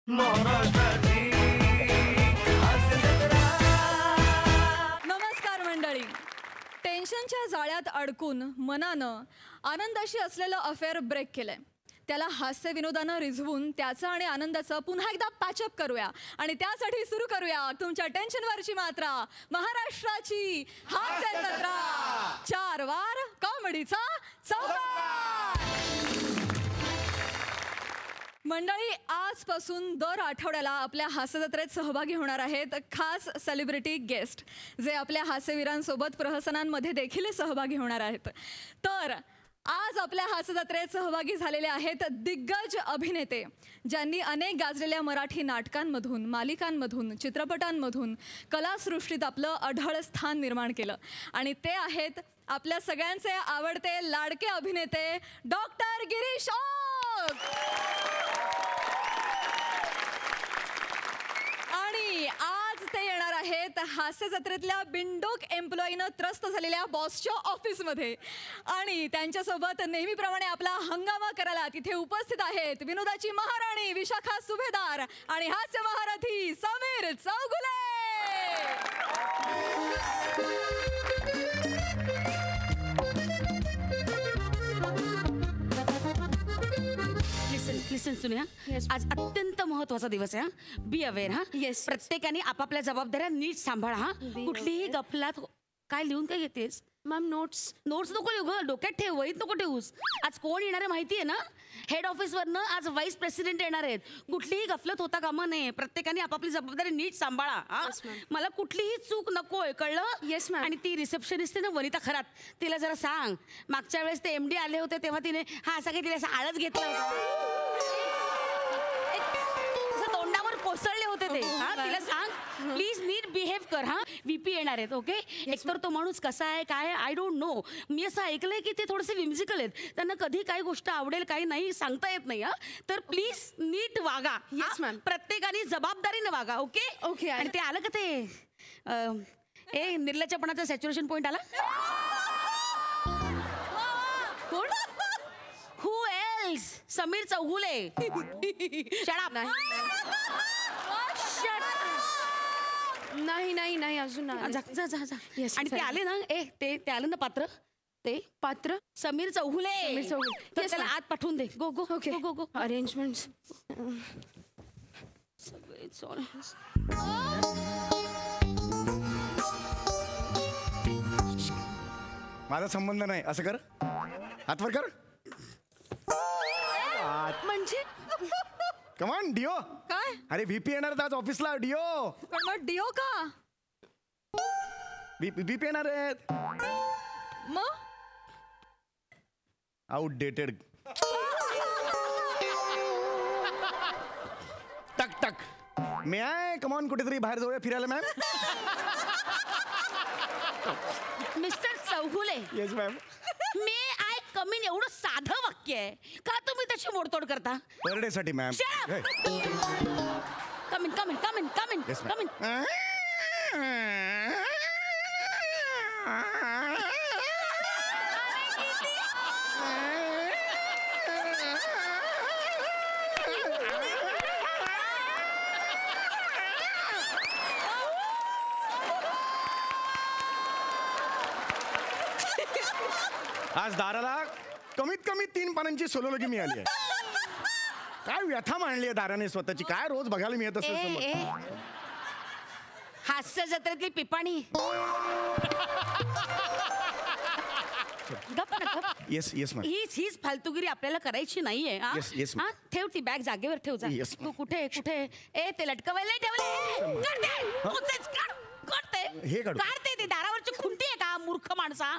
नमस्कार मंडळी. टेन्शनच्या जाळ्यात अडकून मनानं आनंदाशी असलेलं अफेअर ब्रेक केलंय. त्याला हास्य विनोदानं रिझवून त्याचं आणि आनंदाचं पुन्हा एकदा पॅचअप करूया आणि त्यासाठी सुरू करूया तुमच्या टेन्शनवरची मात्रा, महाराष्ट्राची हास्य जत्रा. 4 वार कॉमेडीचा चौकार. मंडळी, आजपासून दर आठवड्याला आपल्या हास्य जत्रेत सहभागी होणार आहेत खास सेलिब्रिटी गेस्ट, जे आपल्या हास्यवीरांसोबत प्रहसनांमध्ये देखील सहभागी होणार आहेत. तर आज आपल्या हास्य जत्रेत सहभागी झालेले आहेत दिग्गज अभिनेते, ज्यांनी अनेक गाजलेल्या मराठी नाटकांमधून, मालिकांमधून, चित्रपटांमधून कलासृष्टीत आपलं अढळ स्थान निर्माण केलं. आणि ते आहेत आपल्या सगळ्यांचे आवडते लाडके अभिनेते डॉक्टर गिरीश ओक. आणि आज ते येणार आहेत हास्य जत्रेतल्या बिनडोक एम्प्लॉईनं त्रस्त झालेल्या बॉसच्या ऑफिसमध्ये. आणि त्यांच्यासोबत नेहमीप्रमाणे आपला हंगामा करायला तिथे उपस्थित आहेत विनोदाची महाराणी विशाखा सुभेदार आणि हास्य महारथी समीर चौगुले. लिसन सुनिया, आज अत्यंत महत्वाचा दिवस आहे. Be aware. प्रत्येकाने आपापल्या जबाबदाऱ्या नीट सांभाळा. कुठलीही गफलात. काय लिहून काय घेतेस मॅम? नोट्स नको लिहू ग. डोक्यात ठेव, वहीत नको ठेवूस. आज कोण येणार आहे माहिती आहे ना? हेड ऑफिसवरनं आज व्हाईस प्रेसिडेंट येणार आहेत. कुठलीही गफलत होता कामा नये. प्रत्येकाने आपापली जबाबदारी नीट सांभाळा. मला कुठलीही चूक नकोय, कळलं? Yes ma'am. आणि ती रिसेप्शनिस्ट आहे ना, वनिता खरात, तिला जरा सांग. मागच्या वेळेस ते MD आले होते तेव्हा तिने सगळे तिला असं आळच घेतला होता. तोंडावर कोसळले होते ते. तिला सांग प्लीज नीट बिहेव कर. VP येणार आहेत. ओके. एकतर तो माणूस कसा आहे काय आय डोंट नो. मी असं ऐकलंय की ते थोडेसे विम्सिकल आहेत. त्यांना कधी काही गोष्ट आवडेल काही नाही सांगता येत नाही. तर प्लीज नीट वागा. Yes ma'am. प्रत्येकाने जबाबदारीने वागा. ओके. ओके. आणि ते आलं का ते निर्लज्जपणाचा सॅच्युरेशन पॉइंट आला? कोण? Who else? Sameer Chougule. Shut up. नाही अजून जा. आणि ते आले ना, ते आलं ना पात्र, ते पात्र समीर चौगुले. तर त्याला आत पाठवून दे. गो गो. ओके. गो. अरेंजमेंट्स माझा संबंध नाही. असं कर, हातवर कर. म्हणजे कमान डिओ. काय? अरे VP येणार आहेत आज ऑफिसला. डिओ. पण मग डिओ का? VP येणार आहेत. मग आउटडेटेड. टक मे आय कमॉन कुठेतरी बाहेर जाऊया फिरायला ma'am. Mister Chougule. Yes ma'am. May I come in एवढं साधं वाक्य आहे का तुम्ही त्याची मोडतोड करता? पर डे साठी ma'am. Come in. Yes ma'am. आज दाराला कमीत कमी 3 पानांची सोलोलॉजी मिळाली आहे. काय व्यथा मांडली आहे दाराने स्वतःची. काय रोज बघायला मिळत असेल. हास्य जत्रेतली पिपाणी. गप. Yes ma'am. हीच फालतूगिरी आपल्याला करायची नाहीये. Yes, हा, ठेव ती बॅग जागेवर ठेव. जा. Yes, तू कुठे ते लटकवायला नाही ठेवले. हे काढू. काढते. ते दारावरची खुंटी आहे का मूर्ख माणसा?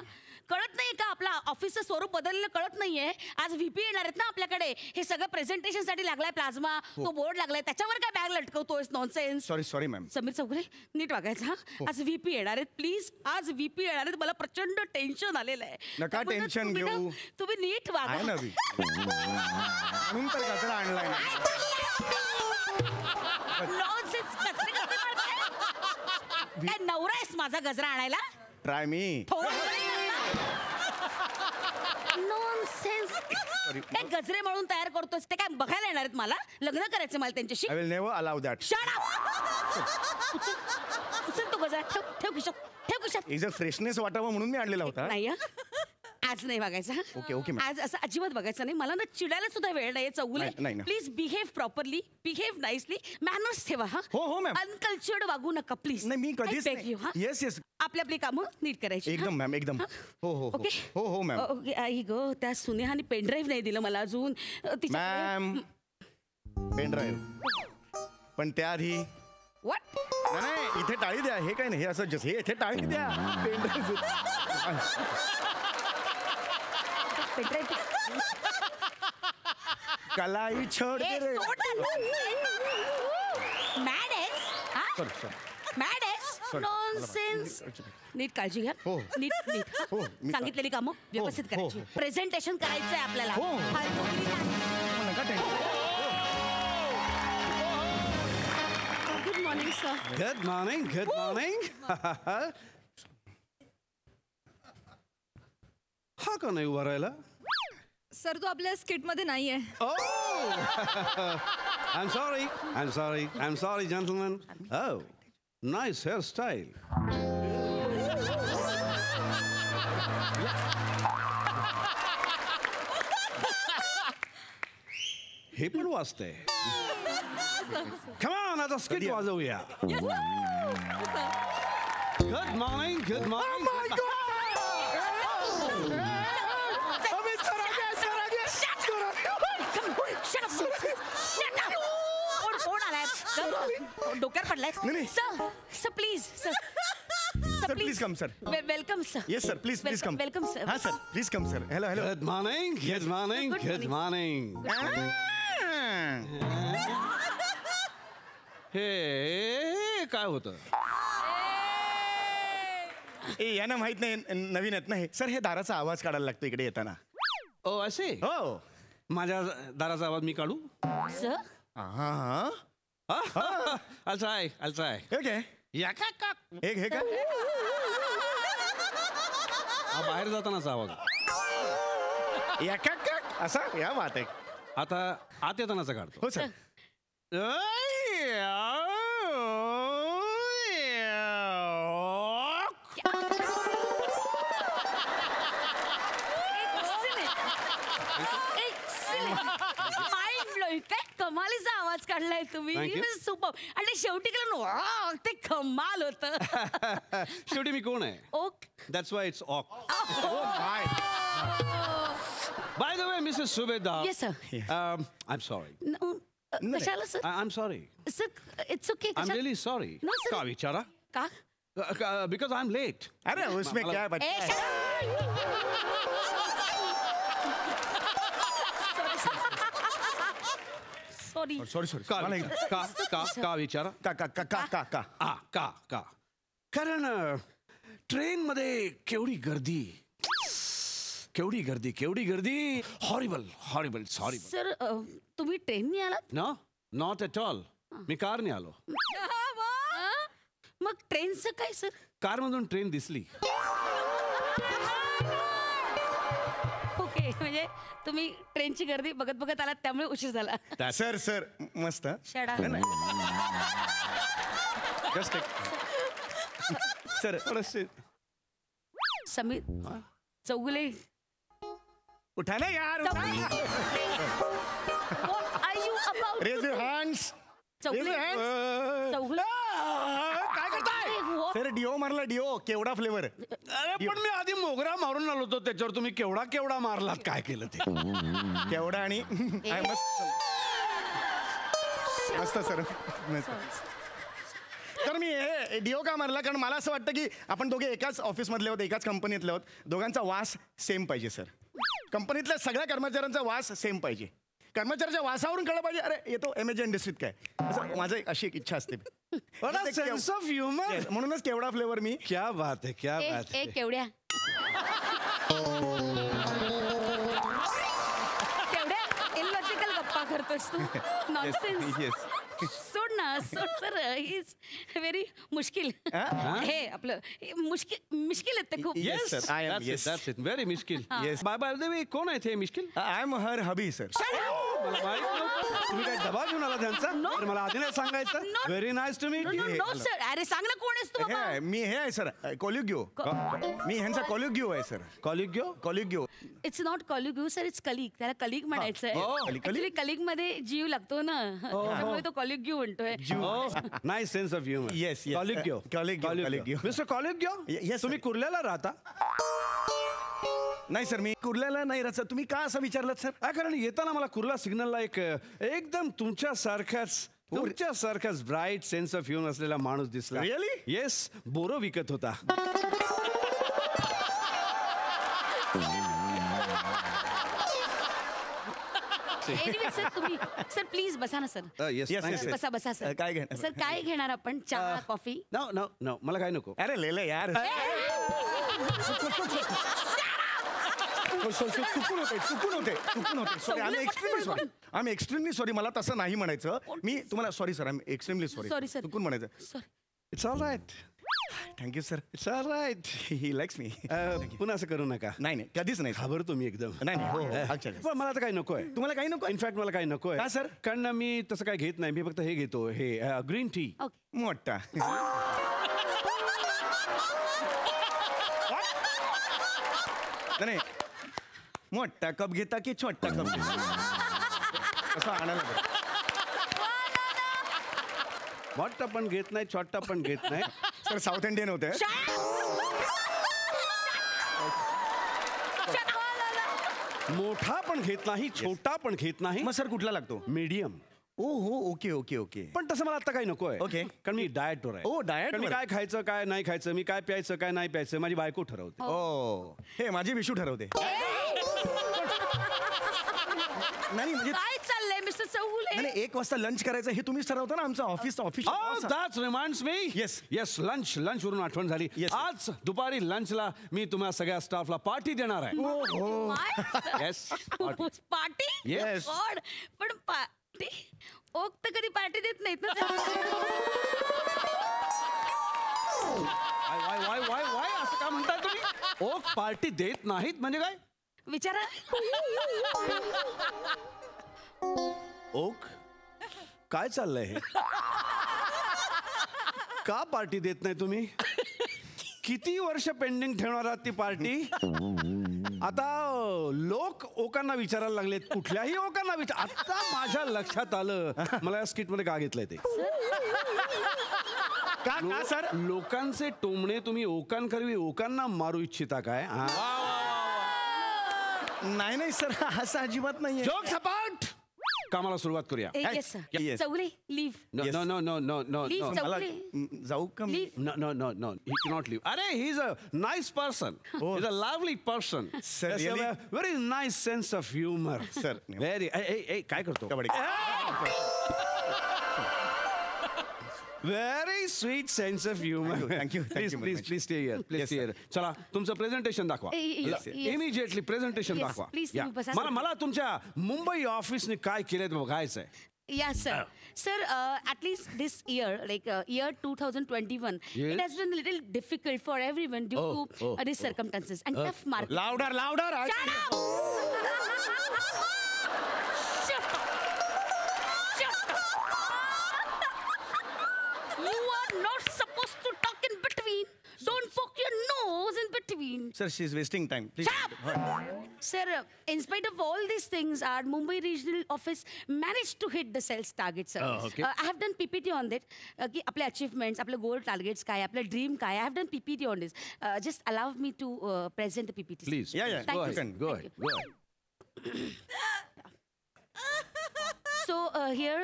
कळत नाही का आपला ऑफिसचं स्वरूप बदललेलं कळत नाहीये? आज VP येणार आहेत ना आपल्याकडे. हे सगळं प्रेझेंटेशन साठी लागलाय प्लाझ्मा. तो बोर्ड लागलाय त्याच्यावर काय बॅग लटकवतोयस? Nonsense. Sorry ma'am. Sameer Chougule नीट वागायचं. आज VP येणार आहेत. प्लीज आज VP येणार आहेत. मला प्रचंड टेन्शन आलेलं आहे. नका टेन्शन घेऊ. तुम्ही नीट वागा. म्हणून तर गजरा आणलाय. काय नवरा आहेस माझा गजरा आणायला? ट्राय मी. Non nonsense. काय गजरे म्हणून तयार करतोस ते काय बघायला येणार आहेत मला? लग्न करायचं मला त्यांच्याशी. I will never allow that. Shut up! उचल तो गजरा. ठेव खिशात. ठेव खिशात. इज अ फ्रेशनेस वाटावं म्हणून मी आणलेला होता. नाही हं. आज नाही बघायचं. Okay, okay, ma'am. आज असं अजिबात बघायचं नाही. मला ना चिडायला सुद्धा वेळ नाही चौगुले. नाही, नाही. Please behave properly, behave nicely, manners ठेवा. हा हो, मॅम. अनकल्चर्ड वागू नका प्लीज. नाही मी कधीच येस येस आपली आपली कामं नीट करायची. एकदम मॅम एकदम. हो हो ओके हो मॅम. ओके. आई ग त्या सुनेहाने पेनड्राईव्ह नाही दिलं मला अजून. मॅम पेन ड्राईव्ह पण त्याआधी व्हॉट? नाही इथे टाळी द्या. हे काय नाही हे असं जस हे इथे टाळी द्या. पेन ड्राईव्ह कलाई छोड दे रे. मॅड आहेस? Sorry sorry. मॅड आहेस? Sorry. नॉनसेन्स. नीट काळजी घ्या. हो. नीट नीट. हो, मी सांगितलेली कामं व्यवस्थित हो, करायची. हो. प्रेझेंटेशन करायचंय आपल्याला. हो. फालतूगिरी नाही. नका tension. Good morning sir. Good morning, good morning. हा का नाही उभा राहिला? सर तो आपल्या स्किटमध्ये नाहीये. Oh! I'm sorry, gentlemen. Oh, nice hairstyle. हे पण वाजतंय. Come on, आता स्किट वाजवूया. Good morning, good morning. Oh my God! Amit sir आ गया, सर आ गया. Shut up. कोण आलाय? डोक्यावर पडलाय. नाही. Sir please sir. Sir, please come, sir. Welcome sir. Yes, sir. Please come. Welcome sir. हाँ, sir. Please come, sir. Hello. Good morning, good morning, good morning. हे काय होतं? यांना माहित नाही नवीन आहेत ना हे. सर हे दाराचा आवाज काढायला लागतो इकडे येताना. ओ असे हो. माझ्या दाराचा आवाज मी काढू? सर हा. I'll try. ओके. या का का? एक हे का? हा बाहेर जातानाचा आवाज. या का असा या बात आहे. आता आत येतानाचा काढतो. हो सर. Mind blowing. काय कमालीचा आवाज काढलाय तुम्ही. Thank you. सुपर. आणि शेवटी केलं ना ते कमाल होतं. शेवटी मी कोण आहे? ओक. That's why it's awk. Hi. By the way, Mrs. Subedar. Yes, sir. I'm sorry. कशाला sir? I'm sorry. Sir it's okay. I'm really sorry. No, sir. का विचारा? का? Because I'm late. अरे उसमें क्या है बच्चा है? सॉरी. सॉरी का विचारा? का कारण ट्रेन मध्ये केवढी गर्दी. Horrible sorry. सर तुम्ही ट्रेननी आलात? No not at all. मी कारने आलो. मग ट्रेनचं काय सर? कारमधून ट्रेन दिसली. ओके म्हणजे तुम्ही ट्रेनची गर्दी बघत बघत आलात त्यामुळे उशीर झाला. सर मस्त. शडा. सर समीर चौगुले. उठा ना यार. What are you about? Raise your hands. Chougule. Chougule. काय करताय? सर डिओ मारला डिओ. केवढा फ्लेवर. अरे पण मी आधी मोगरा मारून आलो होतो त्याच्यावर तुम्ही केवढा मारलात. काय केलं ते? केवढा आणि मस्त सर. तर मी हे डिओ का मारला कारण मला असं वाटतं की आपण दोघे एकाच ऑफिसमधले आहोत, एकाच कंपनीतले आहोत. दोघांचा वास सेम पाहिजे सर. कंपनीतल्या सगळ्या कर्मचाऱ्यांचा वास सेम पाहिजे. कर्मचाऱ्याच्या वासावरून कळलं पाहिजे अरे येतो एमएच इंडस्ट्रीत काय. असं माझं अशी एक इच्छा असते. Sense of humour. म्हणूनच केवढा फ्लेवर मी. क्या बात है. केवढ्या इलॉजिकल गप्पा करतोस तू. नॉनसेन्स. सोड ना सर ही इज व्हेरी मुश्किल हे आपलं मुश्किल आहेत ते खूप Yes, sir. I am, yes. That's it. Very मिश्किल. Yes. बाय द वे कोण आहे ते मिश्किल? I am her hubby sir. मला माहित नव्हतं. तुम्ही काय दबा घेऊन आला त्यांचा? तर मला आधी नाही सांगायचं. No. Very nice to meet. No sir अरे सांग ना कोण आहेस तू हे बाबा आहे, मी हे आहे सर कॉल्युग्यो. मी ह्यांचा कॉल्युग्यो आहे सर. कॉल्युग्यो. It's not colleague sir it's colleague त्याला कलिग म्हणायचं colleague. ऍक्च्युली कलिग मध्ये जीव लागतो ना त्यामुळे तो कॉलिग म्हणतोय nice sense of humour. Yes, yes. Colleague. Colleague. Mister कॉलिग्यो. Yes, तुम्ही sir. कुर्ल्याला राहता? नाही सर मी कुर्ल्याला नाही राहत सर. तुम्ही का असं विचारलं सर? कारण येताना मला कुर्ला सिग्नलला एक एकदम तुमच्यासारखाच ब्राईट सेन्स ऑफ ह्युमर असलेला माणूस दिसला. Really? येस बोरो विकत होता. Anyway, सर तुम्ही सर प्लीज बसा ना sir yes Yes, yes, yes. बसा बसा सर काय घेणार? सर काय घेणार आपण चहा कॉफी नो नो नो मला काय नको. अरे लेले यार. चुकून होते सॉरी आम्ही एक्स्ट्रीमली सॉरी. मला तसं नाही म्हणायचं. मी तुम्हाला सॉरी सर. आम्ही एक्स्ट्रीमली Sorry, सॉरी. sir. चुकून म्हणायचं. Sorry it's all right. Thank you sir. It's all right. He likes me. पुन्हा असं करू नका. नाही कधीच नाही. घाबरतो मी एकदम. नाही हो अच्छा. पण मला तर काही नको आहे. तुम्हाला काही नको? इनफॅक्ट मला काही नको आहे. का, sir? कारण ना मी तसं काही घेत नाही. मी फक्त हे घेतो हे ग्रीन टी. ओके मोठा. नाही मोठा कप घेता की छोटा कप घेता? असं आणायला लागेल. मोठा पण घेत नाही छोटा पण घेत नाही. सर साऊथ इंडियन होते. मोठा पण घेत नाही छोटा पण घेत नाही. मग सर कुठला लागतो? मीडियम. ओ हो ओके. पण तसं मला आता काही नको आहे. Okay. कारण मी डाएटवर आहे. Oh, diet कारण मी वर. काय खायचं काय नाही खायचं मी काय प्यायचं काय नाही प्यायचं माझी बायको ठरवते. ओ हे माझी विशू ठरवते. नाही म्हणजे काय चाललंय मिस्टर चौगुले नाही 1 वाजता लंच करायचं हे तुम्हीच ठरवता ना. आमचं office That reminds me. Yes. Yes, lunch वरून आठवण झाली. Yes, sir. आज दुपारी लंचला मी तुम्हा सगळ्या स्टाफला पार्टी देणार आहे. Yes party Yes. गॉड पण पार्टी ओक तर कधी पार्टी देत नाहीत ना वाय असं का म्हणताय तुम्ही? ओक पार्टी देत नाहीत म्हणजे काय? विचारा ओक काय चाललंय हे? का पार्टी देत नाही तुम्ही? किती वर्ष पेंडिंग ठेवणार आहात ती पार्टी? आता लोक ओकांना विचारायला लागलेत. कुठल्याही ओकांना आता माझ्या लक्षात आलं मला या स्किट मध्ये का घेतलंय ते. का सर? लोकांचे टोमणे तुम्ही ओकांकरवी ओकांना मारू इच्छिता काय? नाही सर असं अजिबात नाहीये. जोक सपाट. कामाला सुरुवात करूया. Yes sir Yes. Chougule leave No, no. Leave, sir. मला जाऊ का मी? Leave No. He cannot leave. Arey, he's a nice person. Oh. He's a lovely person. Sir, Has really? a very nice sense of humor. Sir. Very. Hey, काय करतो? Kabaddi. Very sweet sense of humor. Thank you very much. Please stay here. Yes, sir. चला तुमचं presentation दाखवा. Yes. Immediately presentation Yes, दाखवा. please, Yeah. तुम्ही बसा. मला तुमच्या मुंबई ऑफिसने काय केलंय बघायचंय. Yes, sir. Sir, at least this year, like year 2021, Yes. it has been a little difficult for everyone due to these circumstances and tough market. Louder Shut up! Shut up! Shut up! You are not supposed to talk in between. Don't poke your nose in between. Sir she is wasting time please. Shut up! Sir, in spite of all these things, our Mumbai regional office managed to hit the sales target, sir. Oh, okay. I have done PPT on that. की आपले achievements, आपले goal targets काय, आपलं dream काय. I have done PPT on this. Just allow me to present the PPT. sir. Please. Yeah. Thank Go you, ahead. sir. Go Thank ahead. you. Go ahead. So here,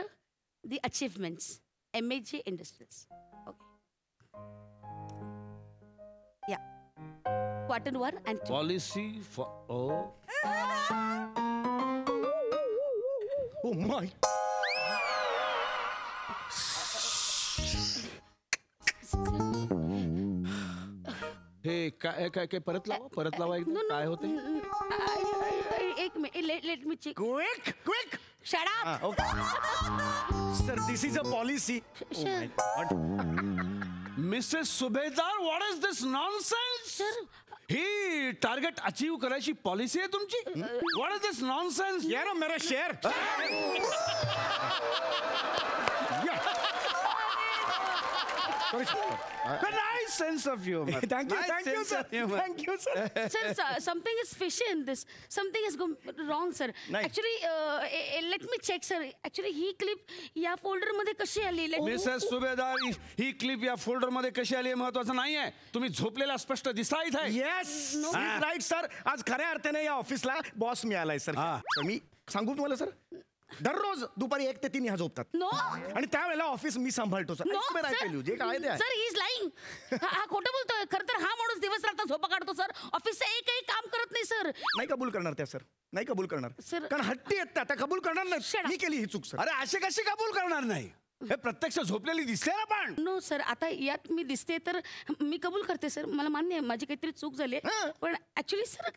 the achievements. MAJ Industries. Okay. Yeah. Quarter 1 and 2. Policy for oh my. हे काय परत लावा एकदम. काय होते? एक minute let me check quick Shut up. Okay sir this is a policy. Mrs Subhedar what is this nonsense? ही target achieve करायची पॉलिसी आहे तुमची? What is this nonsense? या ना मेरा share. Nice sense of humor. Thank you Nice thank you sense sir of humor. Thank you sir. Sir, something is fishy in this. Something has gone wrong, sir. नाही. Actually, let me check, sir. Actually, ही clip या folder मध्ये कशी आली? Mrs सुभेदार ही clip या folder मध्ये कशी आली हे महत्वाचं नाहीये. तुम्ही झोपलेला स्पष्ट दिसता इथे. Yes right sir. आज खऱ्या अर्थाने या ऑफिसला बॉस मिळालाय सर. हा. मी सांगू तुम्हाला सर दररोज दुपारी 1 ते 3 ह्या झोपतात. नो आणि त्यावेळेला ऑफिस मी सांभाळतो सर. नो जे काय ते आहे. Sir he is lying. हा खोटं बोलतोय. खरं तर हा माणूस दिवस रात्र झोपा काढतो सर. ऑफिसचं एकही काम करत नाही सर. नाही कबूल करणार त्या सर. नाही कबूल करणार सर. कारण हट्टी आहेत त्या. कबूल करणार Shut नाही. up. मी केली ही चूक सर. अरे असे कशी कबूल करणार नाही? हे प्रत्यक्ष झोपलेली दिसते ना पण. नो सर आता यात मी दिसते तर मी कबूल करते सर. मला मान्य आहे माझी काहीतरी चूक झाली आहे. हां. पण ऍक्च्युली सर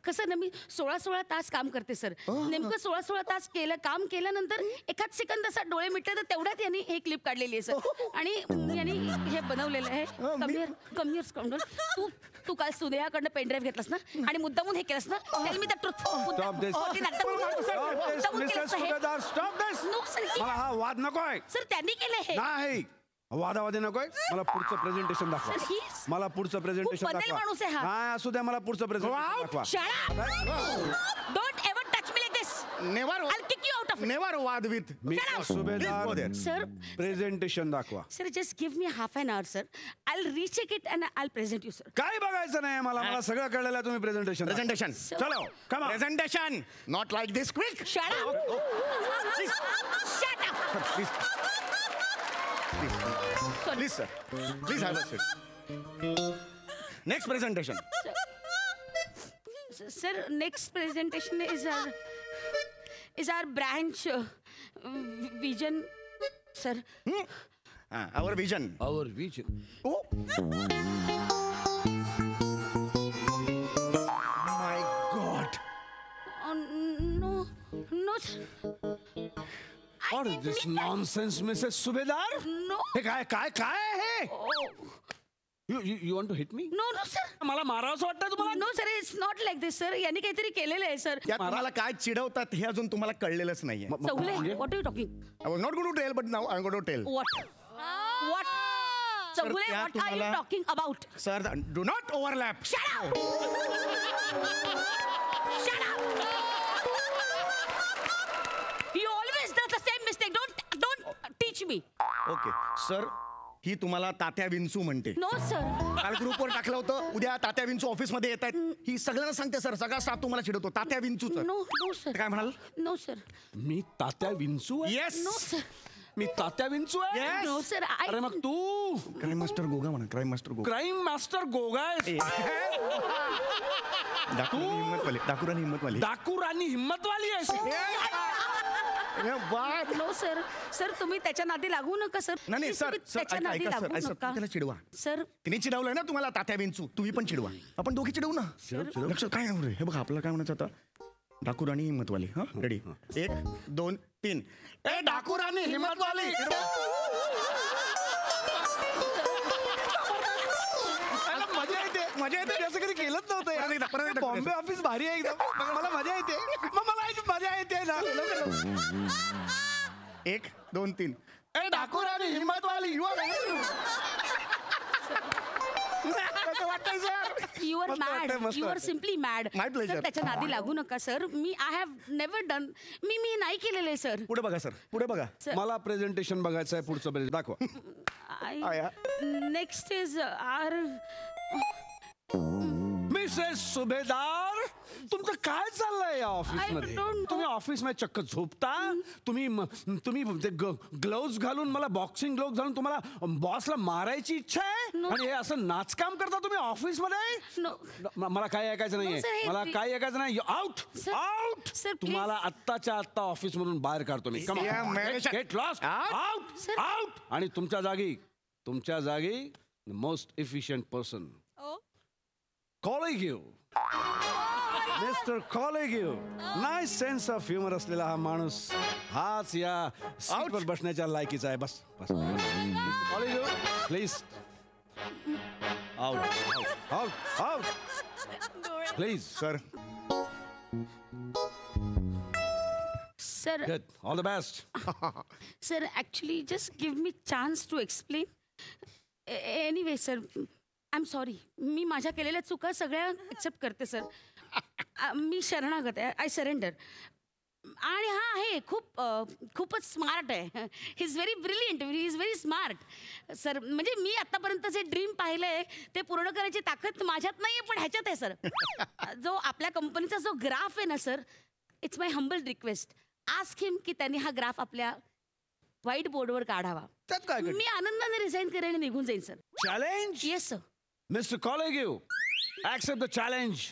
कसं ना मी 16 तास काम करते सर. नेमकं 16 तास काम केल्यानंतर एखाद सेकंद असा डोळे मिटले तर तेवढ्यात यांनी हे क्लिप काढलेली आहे सर. आणि यांनी हे बनवलेलं आहे. कमियर तू काल सुनेहाकडनं पेनड्राईव्ह घेतलास ना आणि मुद्दामून हे केलंस ना. Tell me the truth. Stop this. Mrs सुभेदार स्टॉप दिस. नो सर मला हा वाद नकोय. सर त्यांनी केलं हे. नाही वादावादी नकोय. मला पुढचं प्रेझेंटेशन दाखवा. Sir, he's- मला पुढचं प्रेझेंटेशन खूप बदल दाखवा. माणूस आहे हा. नाही असू द्या मला पुढचं प्रेझेंटेशन दाखवा. Shut up! Don't ever touch me like this. Never I'll kick you out of it. Never वाद विथ मिसेस सुभेदार Sir, प्रेझेंटेशन दाखवा. sir, just give me half an hour, sir. I'll recheck it and I'll present you, sir. काय बघायचं नाही मला सगळं कळलेलं आहे. तुम्ही प्रेझेंटेशन प्रेझेंटेशन चलो कमा. Presentation not like this quick. Shut up! Shut up! Please sir please have a seat. Next presentation. Sir, next presentation is our branch vision, sir. Our vision. Our vision. Oh my god. No, sir. What is this nonsense, Mrs. सुभेदार? No. हे काय आहे? You want to hit me? No, sir. मला मारावंसं वाटतं तुम्हाला? No, sir. It's not like this, sir. यांनी काहीतरी केलेलं आहे, sir. यात तुम्हाला काय चिडवतात हे अजून तुम्हाला कळलेलंच नाहीये. Chougule, what are you talking? I was not going to tell, but now I'm going to tell. What? Chougule, त्या what are you तुम्हाला- talking about? Sir, do not overlap. Shut up! Shut up! You always do the same mistake. Don't teach me. Okay sir ही तुम्हाला तात्या विंचू म्हणते. No, sir. काल ग्रुपवर टाकलं होतं उद्या तात्या विंचू ऑफिस मध्ये येत आहेत. ही सगळ्यांना सांगते सर. सगळा स्टाफ तुम्हाला चिडवतो तात्या विंचू सर. No, sir. काय म्हणाल? No, sir. मी तात्या विंचू आहे? Yes No, sir. मी तात्या विंचू आहे? Yes. No, sir. अरे मग तू क्राईम मास्टर गोगा म्हणा. Crime master Goga. Crime master Goga आहेस. डाकुरानी हिम्मतवाली. डाकुरानी हिम्मतवाली. डाकू राणी हिम्मतवाली आहेस. वाद. No, sir. Sir, तुम्ही त्याच्या नादी लागू नका, सर. नाही नाही Please, सर तुम्ही सर त्याच्या नादी ऐका लागू सर सर नका. त्याला चिडवा. सर, तिने चिडवलंय ना तुम्हाला तात्या विंचू. तुम्ही पण चिडवा. आपण दोघी चिडवू ना. लक्षात काय आहे रे? हे बघा आपल्याला काय म्हणायचं आता. डाकुराणी हिम्मतवाली. हा रेडी 1 2 3. ए डाकुराणी हिम्मतवाली. मजा येते मजा येते. असं कधी केलंच परत एकदा, परत नव्हतं. एकदा. बॉम्बे ऑफिस भारी आहे एकदम. मला मजा येते. मग मला मजा येते ना. 1 2 3. ए डाकुराणी हिम्मतवाली. कसं वाटतंय सर? यू आर मस्त मॅड. वाटतंय, मस्त यू आर वाटतंय. Simply mad. My pleasure. त्याच्या नादी लागू नका sir. I have never done. मी नाही केलेलं आहे सर. पुढे बघा सर. पुढे बघा. मला प्रेझेंटेशन बघायचं आहे. पुढचं प्रेझेंट दाखवा. आया. नेक्स्ट इज आर मिसेस सुभेदार तुमचं काय चाललंय या ऑफिसमध्ये? I don't know. तुम्ही ऑफिसमध्ये चक्क झोपता. तुम्ही ते ग्लोव्ज घालून मला बॉक्सिंग ग्लोव्ज घालून तुम्हाला बॉसला मारायची इच्छा आहे No. आणि हे असं नाचकाम करता तुम्ही ऑफिसमध्ये? नो. मला काय ऐकायचं No, sir, नाहीये. हे- मला काय ऐकायचं नाही. Out Sir, out. sir, please. तुम्हाला आत्ताच्या आत्ता ऑफिस मधून बाहेर काढतो मी. Yeah, man. Get lost. Out. Out Sir. Out. आणि तुमच्या जागी most efficient person Oh. calling you. Mister कॉलेगियो, नाईस सेन्स ऑफ ह्युमर असलेला हा माणूस हाच या सीटवर बसण्याच्या लायकीचा आहे. बस बस कॉलेगियो please out out out please. Sir sir good, all the best. Sir actually just give me chance to explain. Anyway sir, I am sorry. मी माझ्या केलेल्या चुका सगळ्या एक्सेप्ट करते सर. मी शरणागत आहे. I surrender. आणि हा आहे खूपच स्मार्ट आहे. He is very brilliant. He is very smart sir. म्हणजे मी आत्तापर्यंत जे ड्रीम पाहिलं आहे ते पूर्ण करायची ताकद माझ्यात नाही आहे, पण ह्याच्यात आहे सर. जो आपल्या कंपनीचा जो ग्राफ आहे ना sir, it's my humble request. Ask him की त्यांनी हा ग्राफ आपल्या व्हाईट बोर्डवर काढावा. त्यात काय मी आनंदाने रिझाईन करेन आणि निघून जाईन sir. Challenge. Yes sir. Mister कॉलेगियो, ऍक्सेप्ट द चॅलेंज.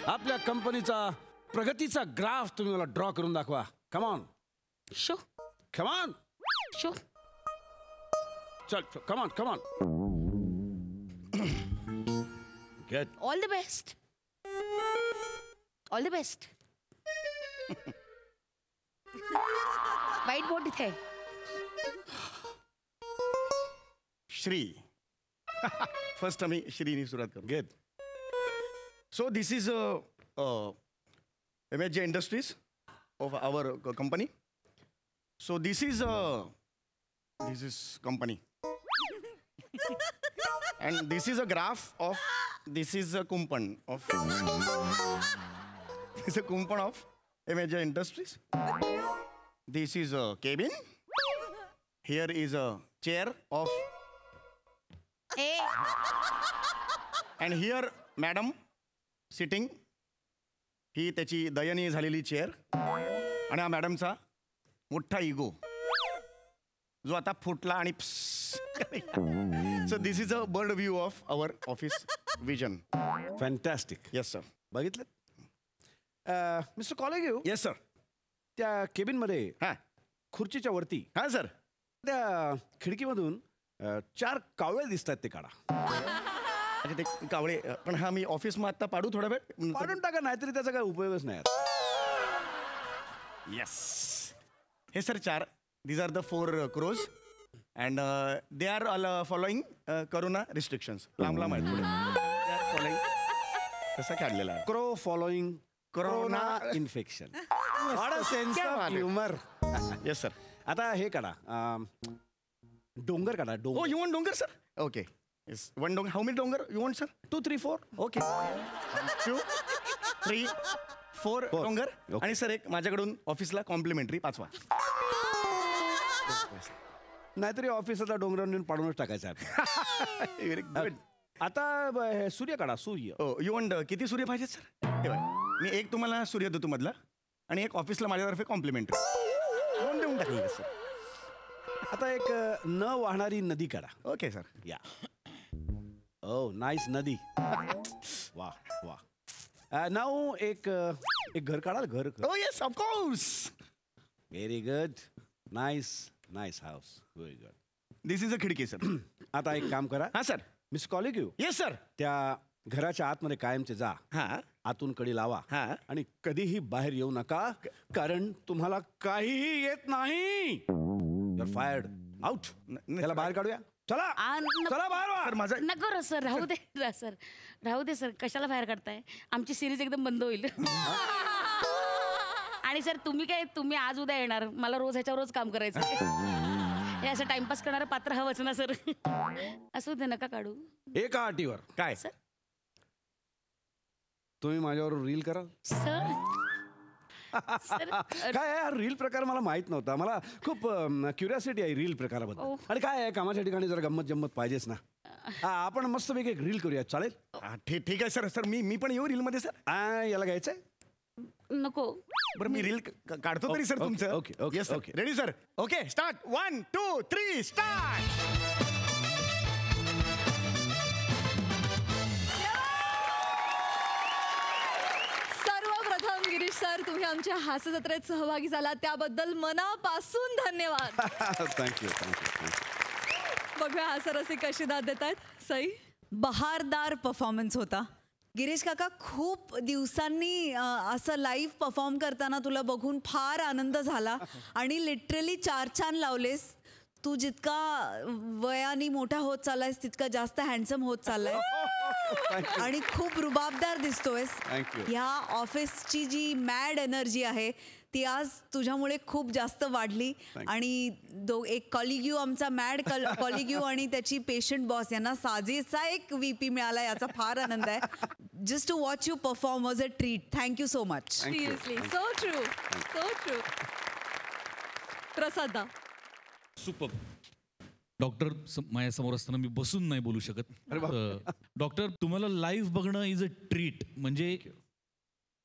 आपल्या कंपनीचा प्रगतीचा ग्राफ तुम्ही मला ड्रॉ करून दाखवा. Come on show come on. Show. चल कम ऑन कम ऑन. गेट. All the best. All the best. White board इथे आहे. श्री. फर्स्ट आम्ही श्रीनी सुरुवात करू. गेट. So this is MHJ Industries of our company. So this is company, and this is a graph of. This is a kumpan of. This is a kumpan of MHJ Industries. This is a cabin. Here is a chair of. And here, madam. Sitting. ही त्याची दयनीय झालेली chair आणि हा मॅडमचा मोठा ego जो आता फुटला आणि so this is a bird view of our office vision. Fantastic. Yes sir. बघितलं मिस्टर कॉलेगियो. Yes sir. त्या केबिनमध्ये हां खुर्चीच्या वरती हां सर. त्या खिडकीमधून 4 कावळे दिसतात, ते काढा. अच्छा ते कावळे. पण हा मी ऑफिस मग आता पाडू थोडा वेळ. काढून टाका, नाहीतरी त्याचा काय उपयोगच नाही. येस. हे sir 4. These are the 4 crows and they are all following corona restrictions. लांब लांब आहेत पुढे. They are following. तसा काढलेला आहे. Crow following corona infection. Sense of humour. Yes sir. आता हे काढा, डोंगर काढा. Oh, डोंगर. you want dongar, sir? Okay. Yes. One dongar. How many dongar you want, sir? 2, 3, 4. Okay. 2, 3, 4 dongar. Okay. आणि सर एक माझ्याकडून ऑफिसला कॉम्प्लिमेंटरी 5वा. नाहीतरी ऑफिसला डोंगरावर नेऊन पाडूनच टाकायचं. Very good. आता हे सूर्य काढा. सूर्य. यू वॉन्ट किती सूर्य पाहिजेत सर? हे बघ, मी एक तुम्हाला सूर्य देतो मधला आणि एक ऑफिसला माझ्यातर्फे कॉम्प्लिमेंटरी. दोन देऊन टाकले सर. आता एक न वाहणारी नदी काढा. Okay sir. या. ओ नाईस नदी. वा वा. नाऊ एक घर काढा. घर. Oh yes of course. Very good. Nice house. Very good. This is a खिडकी सर. आता एक काम करा. हां सर. मिस कॉलेगियो, येस सर. त्या घराच्या आतमध्ये कायमचे जा. हां आतून कडी लावा. हां. आणि कधीही बाहेर येऊ नका, कारण तुम्हाला काहीही येत नाही. Your fired. आउट. त्याला बाहेर काढूया. चला चला बाहेर व्हा. सर माझा नको सर, राहू दे सर. राहू दे सर. कशाला बाहेर काढताय? आमची सिरीज एकदम बंद होईल. आणि सर तुम्ही आज उद्या येणार. मला रोज ह्याच्यावर रोज काम करायचं. हे असं टाइमपास करणारं पात्र हवंच ना सर. असू दे, नका काढू. एका अटीवर. काय सर? तुम्ही माझ्यावर रील करा. सर काय आहे हा रील प्रकार? मला माहित नव्हता. मला खूप क्युरियोसिटी आहे रील प्रकाराबद्दल. आणि काय आहे, कामाच्या ठिकाणी जरा गंमत जम्मत पाहिजेच ना. आपण मस्तपैकी एक रील करूया. चालेल? ठीक आहे सर. सर मी पण येऊ रील मध्ये सर. याला घ्यायचंय? नको. बरं मी रील काढतो तरी सर तुमचं. Okay. Yes okay. Ready sir. Okay start. 1, 2, 3 start. सर्वप्रथम गिरीश सर, तुम्ही आमच्या हास्य जत्रेत सहभागी झाला त्याबद्दल मनापासून धन्यवाद. थँक्यू. बघूया हास्यरसिक कशी दाद देत आहेत. सई. बहारदार परफॉर्मन्स होता. गिरीश काका, खूप दिवसांनी असं लाईव्ह परफॉर्म करताना तुला बघून फार आनंद झाला आणि लिटरली 4 चांद लावलेस. तू जितका वयाने मोठा होत चाललायस तितका जास्त हँडसम होत चाललाय आणि खूप रुबाबदार दिसतोयस. ह्या ऑफिसची जी मॅड एनर्जी आहे ती आज तुझ्यामुळे खूप जास्त वाढली आणि एक कॉलिग्यू, आमचा मॅड कॉलिग्यू आणि त्याची पेशंट बॉस यांना साजेसा एक VP मिळाला, याचा फार आनंद आहे. Just to watch you perform was a treat. Thank you so much. Seriously, so true, so true. प्रसादा. सुपर. डॉक्टर माझ्यासमोर असताना मी बसून नाही बोलू शकत. डॉक्टर, तुम्हाला लाईव्ह बघणं इज अ ट्रीट. म्हणजे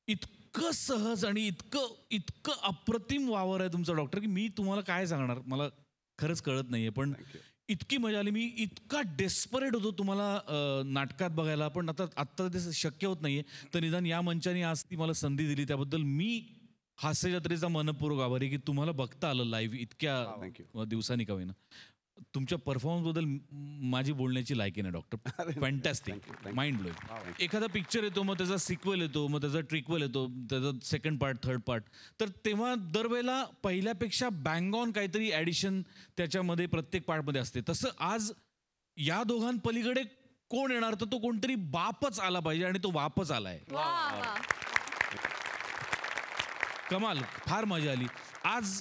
इतकं सहज आणि इतकं अप्रतिम वावर आहे तुमचा डॉक्टर, की मी तुम्हाला काय सांगणार, मला खरंच कळत नाहीये. पण इतकी मजा आली. मी इतका डेस्परेट होतो तुम्हाला नाटकात बघायला, पण आता ते शक्य होत नाहीये. तर निदान या मंचाने आज ती मला संधी दिली, त्याबद्दल मी हास्य जत्रेचा मनपूर्वक आभारी की तुम्हाला बघता आलं लाईव्ह इतक्या दिवसांनी का होईना. तुमच्या परफॉर्मन्सबद्दल माझी बोलण्याची लायकी नाही डॉक्टर. Fantastic, mind blowing. एखादा पिक्चर येतो, मग त्याचा सिक्वेल येतो, मग त्याचा ट्रिक्वेल येतो, त्याचा सेकंड पार्ट, थर्ड पार्ट, तर तेव्हा दरवेळेला पहिल्यापेक्षा बँग ऑन काहीतरी ॲडिशन त्याच्यामध्ये प्रत्येक पार्टमध्ये असते. तसं आज या दोघांपलीकडे कोण येणार, तर तो कोणतरी बापच आला पाहिजे आणि तो बापच आलाय. कमाल, फार मजा आली. आज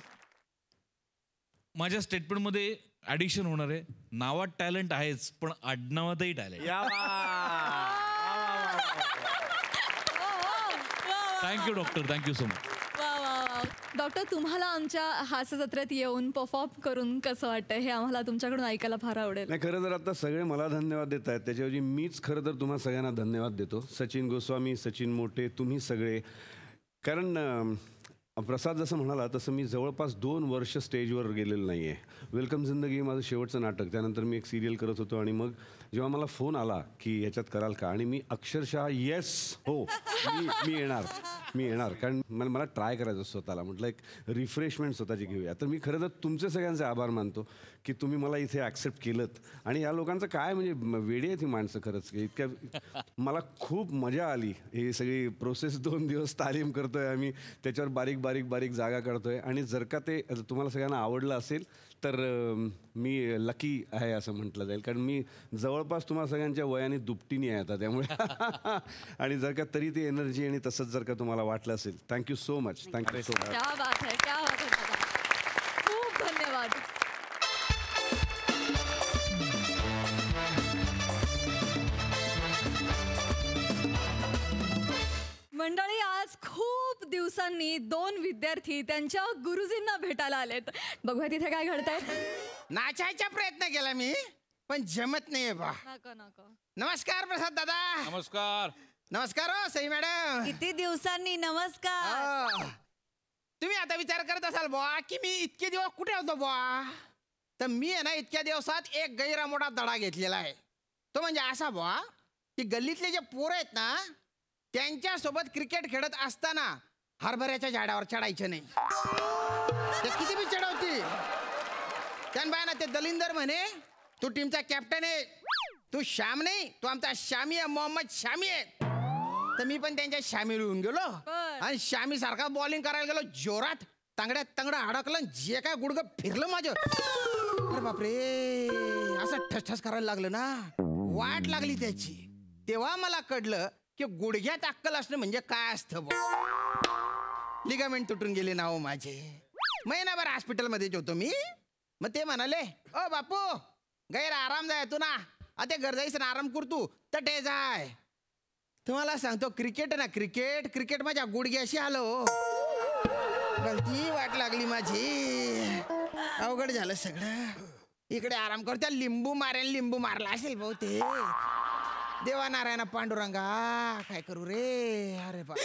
माझ्या स्टेटमेंटमध्ये ॲडिशन होणार आहे. नावात टॅलेंट आहेच, पण आडनावातही talent. Thank you doctor, thank you so much. Doctor, तुम्हाला आमच्या हास्य जत्रेत येऊन परफॉर्म करून कसं वाटतं हे आम्हाला तुमच्याकडून ऐकायला फार आवडेल. नाही, खरं तर आता सगळे मला धन्यवाद देत आहेत, त्याच्याऐवजी मीच खरं तर तुम्हाला सगळ्यांना धन्यवाद देतो. सचिन गोस्वामी, सचिन मोटे, तुम्ही सगळे. कारण प्रसाद जसं म्हणाला तसं मी जवळपास 2 वर्ष स्टेजवर गेलेलं नाही आहे. वेलकम जिंदगी माझं शेवटचं नाटक, त्यानंतर मी एक सिरियल करत होतो आणि मग जेव्हा मला फोन आला की याच्यात कराल का, आणि मी अक्षरशः येस, हो, मी येणार कारण मला ट्राय करायचं स्वतःला. म्हटलं एक रिफ्रेशमेंट स्वतःची घेऊया. तर मी खरं तर तुमचे सगळ्यांचे आभार मानतो की तुम्ही मला इथे ॲक्सेप्ट केलं. आणि या लोकांचं काय म्हणजे वेडी आहेत ही माणसं खरंच. इतक्या मला खूप मजा आली. ही सगळी प्रोसेस 2 दिवस तालीम करतोय आम्ही, त्याच्यावर बारीक जागा काढतोय. आणि जर का ते तुम्हाला सगळ्यांना आवडलं असेल तर मी लकी आहे असं म्हटलं जाईल, कारण मी जवळपास तुम्हाला सगळ्यांच्या वयाने दुपटीने आहे आता, त्यामुळे आणि जर का तरी ती एनर्जी आणि तसंच जर का तुम्हाला वाटलं असेल, thank you so much. Thank you so much. क्या बात है, क्या बात है. खूप धन्यवाद. मंडळी, आज खूप दिवसांनी 2 विद्यार्थी त्यांच्या गुरुजींना भेटायला आलेत. बघूया तिथे काय घडतंय. नाचायचा प्रयत्न केला मी, पण जमत नाहीये बा. नको. नमस्कार प्रसाद दादा. नमस्कार. नमस्कार हो सई मॅडम. किती दिवसांनी. नमस्कार. तुम्ही आता विचार करत असाल बुवा की मी इतके दिवस कुठे होतो बुवा. तर मी आहे ना इतक्या दिवसात एक गैरा मोठा धडा घेतलेला आहे. तो म्हणजे असा बुवा की गल्लीतले जे पोरं आहेत ना त्यांच्यासोबत क्रिकेट खेळत असताना हरभऱ्याच्या झाडावर चढायचं नाही. ते किती बी चढवती त्यांना ते दलिंदर म्हणे तू टीमचा कॅप्टन आहे, तू श्याम नाही, तू आमचा शामी आहे, मोहम्मद शामी आहे. तर मी पण त्यांच्या शामी होऊन गेलो आणि शामी सारखा बॉलिंग करायला गेलो जोरात. तांगड्यात तांगडं अडकलं, जे काय गुडघं फिरलं माझं. अरे बापरे, असं ठसठस करायला लागलं ना, वाट लागली त्याची. तेव्हा मला कळलं की गुडघ्यात अक्कल असणं म्हणजे काय असतं. लिगामेंट तुटून गेले ना हो माझे. महिनाभर हॉस्पिटलमध्येच होतो मी. मग ते म्हणाले, ओ बापू गैर आराम जाय तू ना, आता घर जायचं ना, आराम कर तू तटे जाय. तुम्हाला सांगतो क्रिकेट ना, क्रिकेट माझ्या गुडघ्याशी आलो. गलती वाट लागली माझी, अवघड झालं सगळं. इकडे आराम करत्या लिंबू मारला असेल बहुतेक. देवा नारायण पांडुरंगा काय करू रे. अरे बा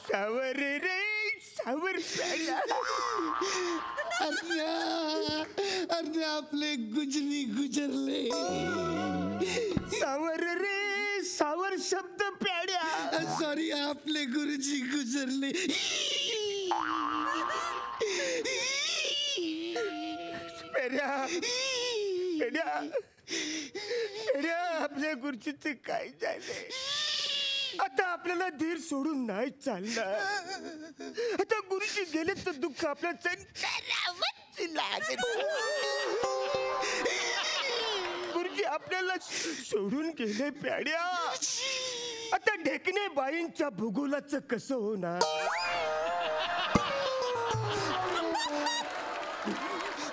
सावर रे सावर अरे आपले गुजरी गुजरले. सावर रे सावर शब्द प्याड्या. सॉरी आपले गुरुजी गुजरले. आपल्या गुरुजीचं काय झालंय? आता आपल्याला धीर सोडून नाही चालणार. आता गुरुजी गेले तर दुःख आपल्या गुरुजी आपल्याला सोडून गेले प्याड्या. आता ढेकणे बाईंच्या भूगोलाचं कसं होणार?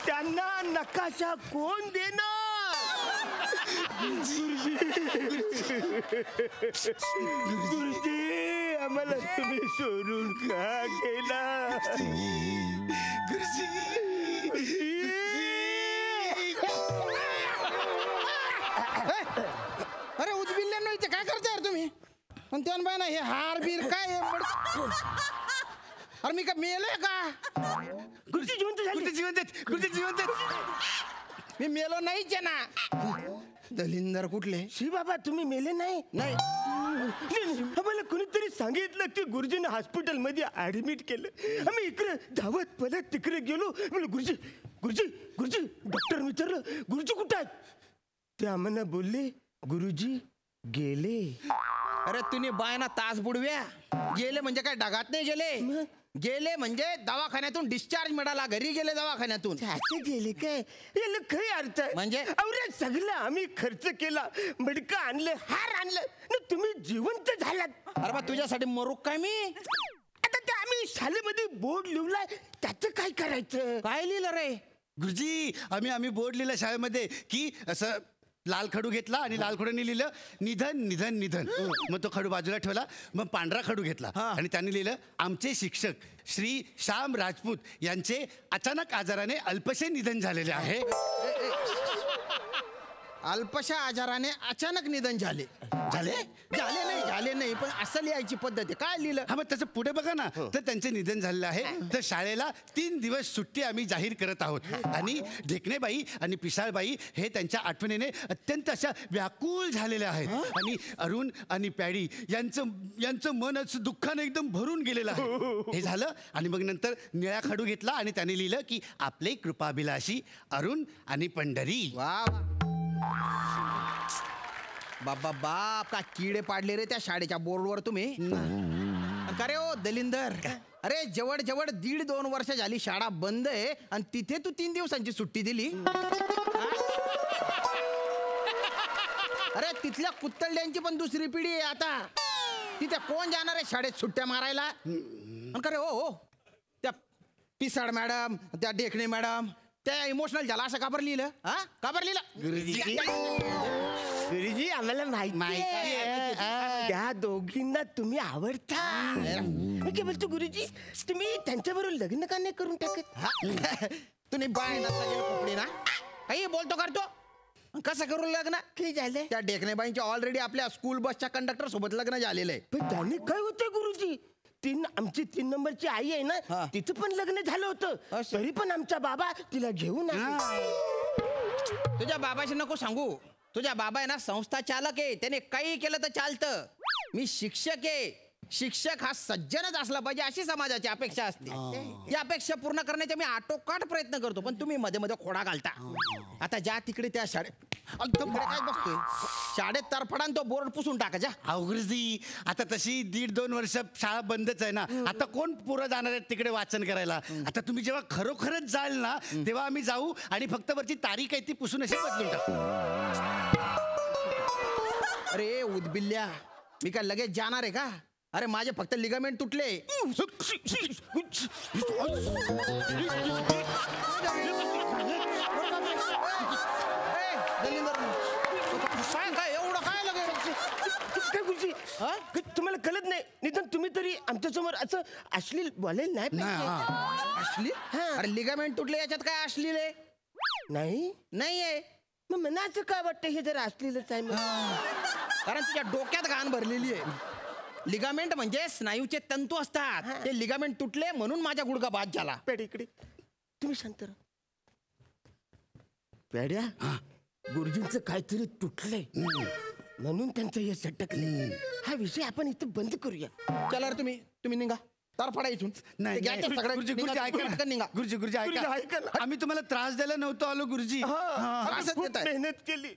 त्यांना नकाशा कोण देणार? गुरुजी आम्हाला तुम्ही सोडून का गेला? अरे उजबिल्ल्यांनो इथे काय करताय यार तुम्ही? पण त्या बाय ना हे हार बीर काय अरे मी का मेलोय का? गुरुजी जिवंत झाले. गुरुजी जिवंत आहेत. मी मेलो नाहीच आहे ना. दलिंदर कुठले? श्री बाबा तुम्ही मेले नाही? नाही. आम्हाला कोणीतरी सांगितलं की गुरुजीने हॉस्पिटल मध्ये ऍडमिट केलं. आम्ही इकडे धावत पळत तिकडे गेलो. गुरुजी गुरुजी गुरुजी डॉक्टर विचारलं गुरुजी कुठे आहेत? ते आम्हाला बोलले गुरुजी गेले. अरे तुम्ही बाय ना तास बुडव्या. गेले म्हणजे काय ढगात नाही गेले. गेले म्हणजे दवाखान्यातून डिस्चार्ज मिळाला. घरी गेले दवाखान्यातून. असं गेले काय? याला काय अर्थ आहे? म्हणजे? अरे सगळं आम्ही खर्च केला. मडकं आणलं, हार आणलं ना तुम्ही जिवंत झालात. अरे बा तुझ्यासाठी मरू काय मी? आता ते आम्ही शाळेमध्ये बोर्ड लिवलाय त्याचं काय करायचं? काय लिहिलं रे? गुरुजी आम्ही बोर्ड लिहिलं शाळेमध्ये की असं लाल खडू घेतला आणि लाल खडूने लिहिलं निधन निधन निधन. मग तो खडू बाजूला ठेवला. मग पांढरा खडू घेतला आणि त्यांनी लिहिलं आमचे शिक्षक श्री श्याम राजपूत यांचे अचानक आजाराने अल्पशे निधन झालेले आहे. अल्पशा आजाराने अचानक निधन झाले. झाले नाही पण असं लिहायची पद्धत आहे. काय लिहिलं? हा मग त्याचं पुढे बघा ना. तर त्यांचे निधन झालेलं आहे. तर शाळेला 3 दिवस सुट्टी आम्ही जाहीर करत आहोत. आणि ढेकणेबाई आणि पिसाळबाई हे त्यांच्या आठवणीने अत्यंत अशा व्याकुळ झालेल्या आहेत. आणि अरुण आणि पॅडी यांचं मन असं दुःखाने एकदम भरून गेलेलं आहे. हे झालं आणि मग नंतर निळा खडू घेतला आणि त्याने लिहिलं की आपले कृपाभिलाषी अरुण आणि पंढरी. वा बाबा बाप का किडे पाडले रे त्या शाळेच्या बोर्डवर तुम्ही. का रे ओ दलिंदर? अरे जवळ 1.5-2 वर्ष झाली शाळा बंद आहे आणि तिथे तू 3 दिवसांची सुट्टी दिली. अरे तिथल्या कुत्तड्यांची पण दुसरी पिढी आहे आता. तिथे कोण जाणार आहे शाळेत सुट्ट्या मारायला? का रे हो त्या पिसाड मॅडम त्या ढेकणे मॅडम त्या इमोशनल झाला असं काबर लिहिलं? हा काबर लिहिलं? गुरुजी आम्हाला माहिती आहे त्या दोघींना तुम्ही आवडता. मी काय बोलतो गुरुजी तुम्ही त्यांच्याबरोबर लग्न का नाही करून टाकत? तुम्ही बाय ना कपडे ना काही बोलतो करतो. कसं करू लग्न? काय झालं? त्या ढेकणेबाईंच्या ऑलरेडी आपल्या स्कूल बसच्या कंडक्टर सोबत लग्न झालेलं आहे. पण त्याने काय होतं गुरुजी? आमची 3 नंबरची आई आहे ना तिचं पण लग्न झालं होतं. तरी पण आमचा बाबा तिला घेऊन तुझ्या बाबाशी नको सांगू. तुझ्या बाबा आहे ना संस्था चालक आहे. त्याने काही केलं तर चालतं. मी शिक्षक आहे. शिक्षक हा सज्जनच असला पाहिजे अशी समाजाची अपेक्षा असते. या अपेक्षा पूर्ण करण्याचा मी आटोकाट प्रयत्न करतो. पण तुम्ही मध्ये मध्ये खोडा घालता. आता ज्या तिकडे त्या शाळेत काय बघतोय शाळेत तरफडान तो बोर्ड पुसून टाकायचा. गुरुजी आता तशी 1.5-2 वर्ष शाळा बंदच आहे ना. आता कोण पोरं जाणार आहेत तिकडे वाचन करायला? आता तुम्ही जेव्हा खरोखरच जाल ना तेव्हा आम्ही जाऊ आणि फक्त वरची तारीख आहे ती पुसून अशी बदलून टाकू. अरे उदबिल्ल्या मी काय लगेच जाणार आहे का? अरे माझे फक्त लिगामेंट तुटले. काय एवढं काय काय गुरुजी तुम्हाला कळत नाही? निदान तुम्ही तरी आमच्या समोर असं अश्लील बोलायला नाही. अश्लील? अरे लिगामेंट तुटले याच्यात काय अश्लील आहे? नाही आहे. मग मनाचं काय वाटतं हे जर अश्लीलच आहे? कारण तुझ्या डोक्यात घाण भरलेली आहे. लिगामेंट म्हणजे स्नायूचे तंतू असतात. ते लिगामेंट तुटले म्हणून माझा गुडघा बाद झाला. पेड इकडे तुम्ही शांत राहा. पेड्या गुरुजींचं काहीतरी तुटलंय म्हणून त्यांचं हे सटकले. हा विषय आपण इथं बंद करूया. चला रे तुम्ही निघा. तार फाडा इथून. नाही घ्या ते सगळं. गुरुजी निघा, ऐका ना. पटकन निघा. गुरुजी गुरुजी, ऐका ना. आम्ही तुम्हाला त्रास द्यायला नव्हतो आलो गुरुजी. आम्ही असंच खूप देताय. मेहनत केली.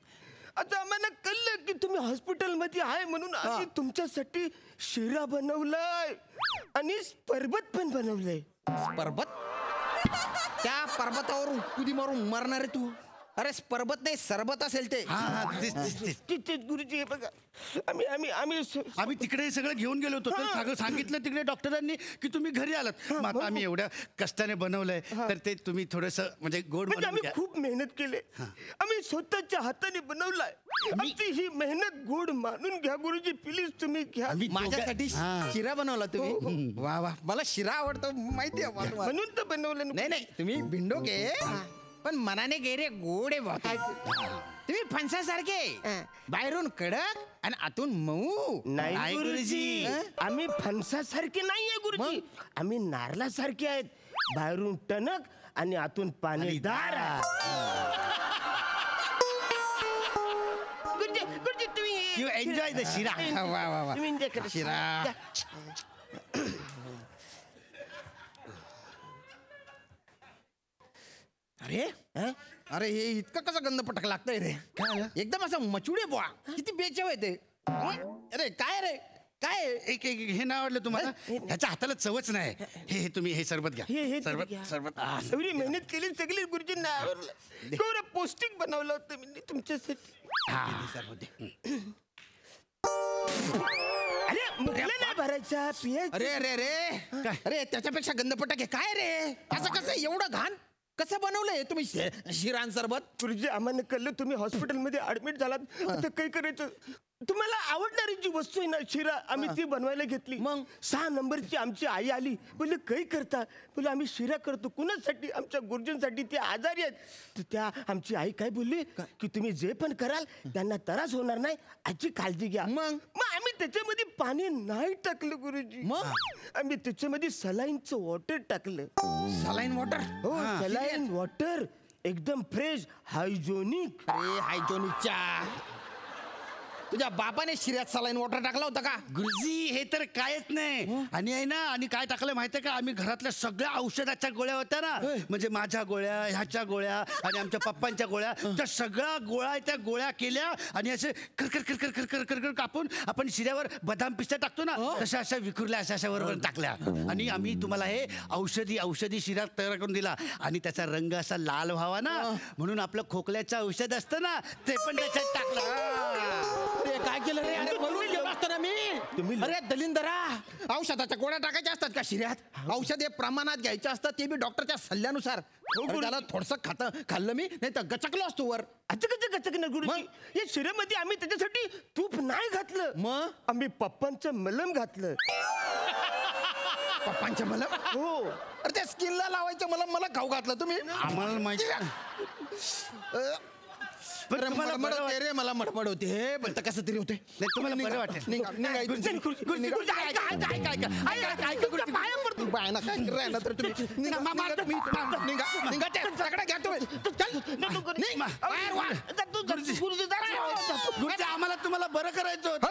आता आम्हाला कळलं की तुम्ही हॉस्पिटलमध्ये आहे म्हणून आम्ही तुमच्यासाठी शिरा बनवलाय आणि सरबत पण बनवलंय. पर्वत त्या पर्वतावर कुदी मारून मरणार आहे तू. अरे पर्वत नाही सरबत असेल ते. तिथेच गुरुजी हे बघा आम्ही आम्ही आम्ही आम्ही तिकडे सगळं घेऊन गेलो होतो. तर सगळं सांगितलं तिकडे डॉक्टरांनी की तुम्ही घरी आलात. मग आता आम्ही एवढ्या कष्टाने बनवलंय तर ते तुम्ही थोडस म्हणजे गोड म्हणजे बनवून आम्ही घ्या. खूप मेहनत केली. आम्ही स्वतःच्या हाताने बनवलाय. आमची ही मेहनत गोड मानून घ्या गुरुजी प्लीज तुम्ही घ्या. माझ्यासाठी शिरा बनवला तुम्ही. वा वा मला शिरा आवडतो माहिती आहे मला. म्हणून तर बनवलं. नाही तुम्ही भिंडोके पण मनाने गेरे गोडे भावताय. तुम्ही फणसासारखे बाहेरून कडक आणि आतून मऊ. नाही गुरुजी आम्ही फणसासारखे नाहीये गुरुजी. आम्ही नारळासारखे आहेत. बाहेरून टणक आणि आतून पाणीदार. गुरुजी तुम्ही यू एन्जॉय द शिरा. वा वा वा तुम्ही enjoy करा. शिरा. अरे हे इतकं कसं गंध पटक लागतंय रे. एकदम असं मचुडे बुवा. किती बेचव आहे ते. अरे काय रे काय एक हे नाव आवडलं तुम्हाला. ह्याच्या हाताला चवच नाही. हे तुम्ही हे सरबत घ्या. हे सरबत सरबत एवढी मेहनत केली सगळी गुरुजींना आवडलं. एवढं पौष्टिक बनवलं होतं मी तुमच्यासाठी. अरे मुखले नाही भरायचा पियायचं. अरे अरे अरे अरे त्याच्यापेक्षा गंधपटक आहे काय रे. असं कसं एवढं घाण कसं बनवलंय तुम्ही शिरान सरबत. गुरुजी आम्हाला कळलं तुम्ही हॉस्पिटलमध्ये ऍडमिट झालात. आता काय करायचं. तुम्हाला आवडणारी जी वस्तू आहे ना शिरा आम्ही ती बनवायला घेतली. मग 6 नंबरची आमची आई आली. बोलले काही करता. बोले आम्ही शिरा करतो. कुणासाठी आमच्या गुरुजींसाठी. ते आजारी आहेत. तर त्या आमची आई काय बोलली की तुम्ही जे पण कराल त्यांना त्रास होणार नाही याची काळजी घ्या. मग आम्ही त्याच्यामध्ये पाणी नाही टाकलं गुरुजी. मग आम्ही त्याच्यामध्ये सलाईनचं वॉटर टाकलं. Saline water. हो सलाईन वॉटर एकदम फ्रेश हायजोनिक. अरे हायजोनिकच्या तुझ्या बापाने शिऱ्यात सलाईन वॉटर टाकला होता का. गुरुजी हे तर कायच नाही. आणि आहे ना आणि काय टाकलं माहितीये का. आम्ही घरातल्या सगळ्या औषधाच्या गोळ्या होत्या ना म्हणजे माझ्या गोळ्या ह्याच्या गोळ्या आणि आमच्या पप्पांच्या गोळ्या त्या सगळ्या गोळ्या त्या गोळ्या केल्या आणि असे करकर करकर करकर करकर कापून आपण शिऱ्यावर बदाम पिस्ता टाकतो ना तशा अशा विखुरल्या अशा बरोबर टाकल्या. आणि आम्ही तुम्हाला हे औषधी शिरा तयार करून दिला. आणि त्याचा रंग असा लाल व्हावा ना म्हणून आपलं खोकल्याचं औषध असतं ना ते पण त्याच्यात टाकलं. अरे काय केलं रे. अरे बनवून गेलो असतो ना मी. अरे दलिंदरा औषधाच्या गोळ्या टाकायच्या असतात का शिऱ्यात. औषध हे प्रमाणात घ्यायचं असतं ते बी डॉक्टरच्या सल्ल्यानुसार. त्याला थोडस खाल्लं मी नाही तर गचकलो असतो वर. गचकणार गुरुजी. या शिऱ्यामध्ये आम्ही त्याच्यासाठी तूप नाही घातलं. मग आम्ही पप्पांचं मलम घातलं. पप्पांच्या मलम. हो अरे त्या स्किनला लावायचं मलम मला खाऊ घातलं तुम्ही. आम्हाला माहिती मडमड होते रे मला मडमड होते. हे बोलतं कसं तरी होते. तुम्हाला बरं वाटेल. आम्हाला तुम्हाला बरं करायचं होतं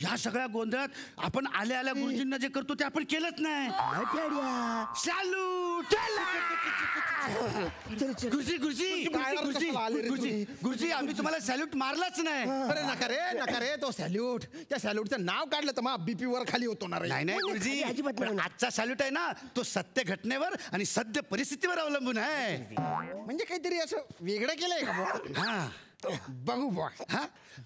ह्या सगळ्या गोंधळात आपण आल्या आल्या गुरुजींना जे करतो ते आपण केलंच नाही. गुरुजी गुरुजी गुरुजी गुरुजी आम्ही तुम्हाला सॅल्यूट मारलाच नाही. अरे नका रे तो सॅल्यूट. त्या सॅल्यूटचं नाव काढलं तर मग बीपी वर खाली होतो ना. नाही नाही गुरुजी आजचा सॅल्यूट आहे ना तो सत्य घटनेवर आणि सद्य परिस्थितीवर अवलंबून आहे. म्हणजे काहीतरी असं वेगळं केलंय का. हा बघू बा.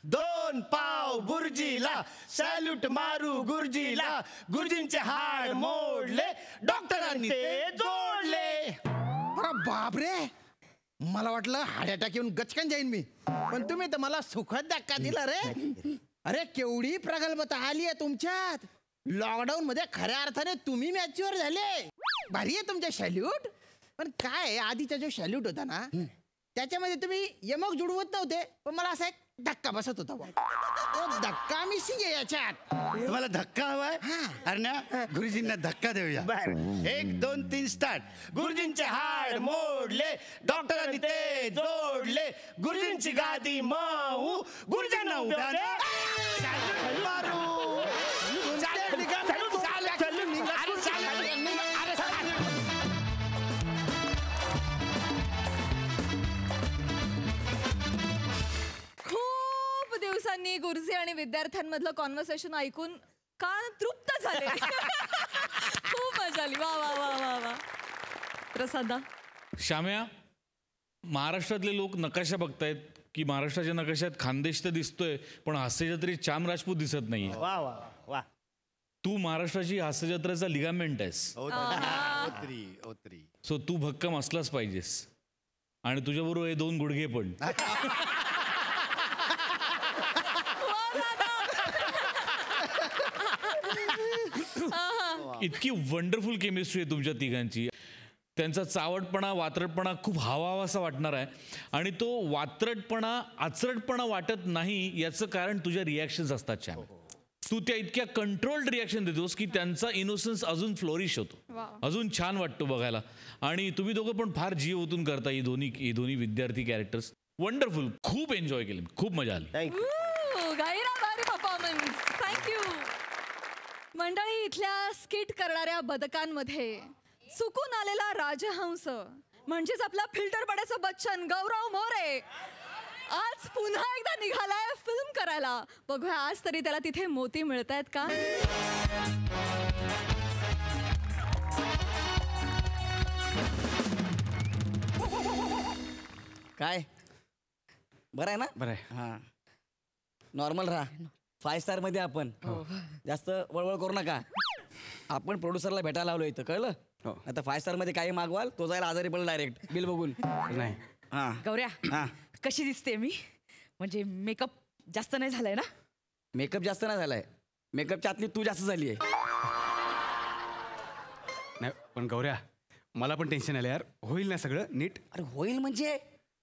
2 पाव बुर्जीला सॅल्यूट मारू गुरुजीला. गुरुजींचे हाड मोडले डॉक्टरांनी ते जोडले. अरे बापरे मला वाटलं हार्ट अटॅक येऊन गचकन जाईन मी. पण तुम्ही तर मला सुखद धक्का दिला रे. अरे केवढी प्रगल्भता आली आहे तुमच्यात. लॉकडाऊन मध्ये खऱ्या अर्थाने तुम्ही मॅच्युअर झाले. भारी आहे तुमच्या सॅल्यूट. पण काय आधीचा जो सॅल्यूट होता ना त्याच्यामध्ये तुम्ही यमक जुडवत नव्हते. पण मला असा एक धक्का बसत होता बुवा. तो धक्का मिसिंग आहे याच्यात. तुम्हाला धक्का हवाय अरण्या गुरुजींना धक्का देऊया. 1 2 3 स्टार्ट. गुरुजींचे हाड मोडले, डॉक्टरांनी ते जोडले, गुरुजींची गादी मऊ, गुरुजींना उड्याने मारू. खूप दिवसांनी गुरुजी आणि विद्यार्थ्यांमधलं कॉन्व्हर्सेशन ऐकून कान तृप्त झाले. खूप मजा आली. वा वा वा वा वा. प्रसादा, श्याम्या, महाराष्ट्रातले लोक नकाशा बघतायत की महाराष्ट्राच्या नकाशात खानदेश तर दिसतोय पण हास्यजत्रेत चाम राजपूत दिसत नाहीये. वा वा वा. तू महाराष्ट्राची हास्यजत्रेचा लिगामेंट आहेस. सो तू भक्कम असलाच पाहिजेस आणि तुझ्याबरोबर हे 2 गुडघे पण. इतकी वंडरफुल केमिस्ट्री आहे तुमच्या तिघांची. त्यांचा चावटपणा वात्रटपणा खूप हवासा वाटणार आहे आणि तो वात्रटपणा आचरटपणा वाटत नाही याचं कारण तुझ्या रिॲक्शन्स असतात श्याम. तू त्या इतक्या कंट्रोल्ड रिॲक्शन देतोस की त्यांचा इनोसन्स अजून फ्लोरिश होतो, अजून छान वाटतो बघायला. आणि तुम्ही दोघं पण फार जीव ओतून करता ही दोन्ही विद्यार्थी कॅरेक्टर्स. वंडरफुल. खूप एन्जॉय केले, खूप मजा आली. भारी परफॉर्मन्स. थँक्यू. मंडळी, इथल्या स्किट करणाऱ्या बदकांमध्ये चुकून आलेला राजहंस म्हणजेच आपला फिल्टर पडायचा बच्चन गौरव मोरे आज पुन्हा एकदा निघालाय फिल्म करायला. बघूया आज तरी त्याला तिथे मोती मिळतायत का. काय बरं आहे ना. बरं आहे. हा, नॉर्मल राहा. 5 स्टार मध्ये आपण जास्त वळवळ करू नका. आपण प्रोड्युसरला भेटायला आलो इथं, कळलं. आता 5 स्टार मध्ये काही मागवाल तो जायला आजारी पडेल डायरेक्ट बिल बघून. नाही. हा गौऱ्या, हा, कशी दिसते मी? म्हणजे मेकअप जास्त नाही झालाय ना? मेकअप जास्त नाही झालाय, मेकअपच्या आतली तू जास्त झाली आहे. नाही पण गौऱ्या, मला पण टेन्शन आलं यार. होईल ना सगळं नीट? अरे होईल म्हणजे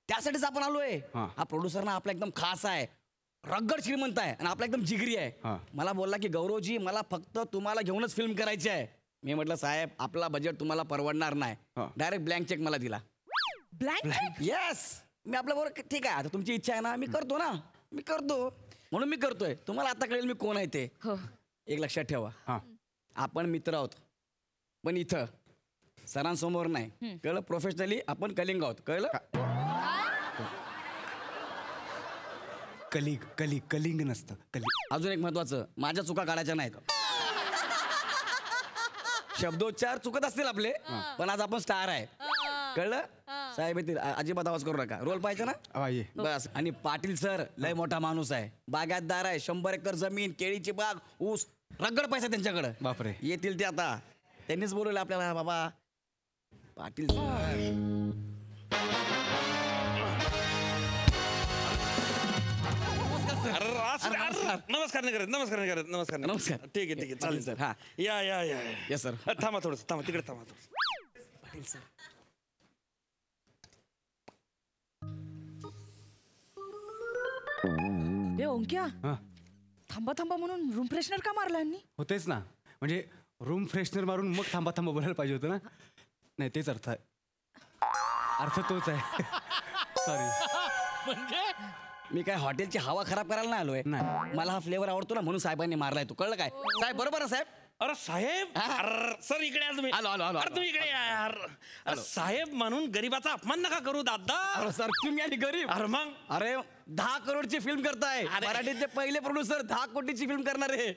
त्यासाठीच आपण आलोय. हा प्रोड्युसर ना आपला एकदम खास आहे, रगड श्रीमंत आहे आणि आपला एकदम जिगरी आहे. मला बोलला की गौरवजी मला फक्त तुम्हाला घेऊनच फिल्म करायची आहे. मी म्हटलं साहेब आपला बजेट तुम्हाला परवडणार नाही. डायरेक्ट ब्लँक चेक मला दिला. ब्लँक? येस. मी आपल्या बरोबर ठीक आहे, आता तुमची इच्छा आहे ना, मी करतो ना, मी करतो म्हणून मी करतोय. तुम्हाला आता कळेल मी कोण आहे ते. एक लक्षात ठेवा, आपण मित्र आहोत पण इथं सरांसमोर नाही, कळलं. प्रोफेशनली आपण कलिंग आहोत, कळलं. कलिंग नसतं, कलिंग. अजून एक महत्वाचं, माझ्या चुका काढायच्या नाहीत. शब्दोच्चार चुकत असतील आपले पण आज आपण स्टार आहे, कळलं. साहेब येतील, अजिबात आवाज करू नका. रोल पाहिजे ना बस. आणि पाटील सर लय मोठा माणूस आहे, बागायतदार आहे, 100 एकर जमीन, केळीची बाग, ऊस, रगड पैसा त्यांच्याकडे. बापरे. येतील ते आता. त्यांनीच बोलवलं आपल्याला. बाबा पाटील नमस्कार नाही करत, नमस्कार नाही करत, नमस्कार नाही. नमस्कार. ठीक आहे, ठीक आहे, चालेल सर. हा या या या. Yes sir. थांबा थोडंसं, थांबा तिकडे थांबा थोडंसं. पाटील सर. ओंक्या, थांबा थांबा म्हणून रूम फ्रेशनर का मारला यांनी? होतेच ना, म्हणजे रूम फ्रेशनर मारून मग थांबा थांबा बोलायला पाहिजे होतं ना. नाही तेच अर्थ तोच आहे. सॉरी. म्हणजे मी काय हॉटेलची हवा खराब करायला नाही आलोय. मला हा फ्लेवर आवडतो ना म्हणून साहेबांनी मारलाय. तू कळलं काय साहेब? बरोबर ना साहेब? अरे साहेब, सर इकडे या तुम्ही. आलो आलो आलो. अरे तुम्ही इकडे या यार. अरे साहेब म्हणून गरीबाचा अपमान नका करू दादा. अरे सर तुम्ही आणि गरीब. अरे मग अरे 10 करोडची फिल्म करताय. मराठीचे पहिले प्रोड्युसर 10 कोटीची फिल्म करणार आहे.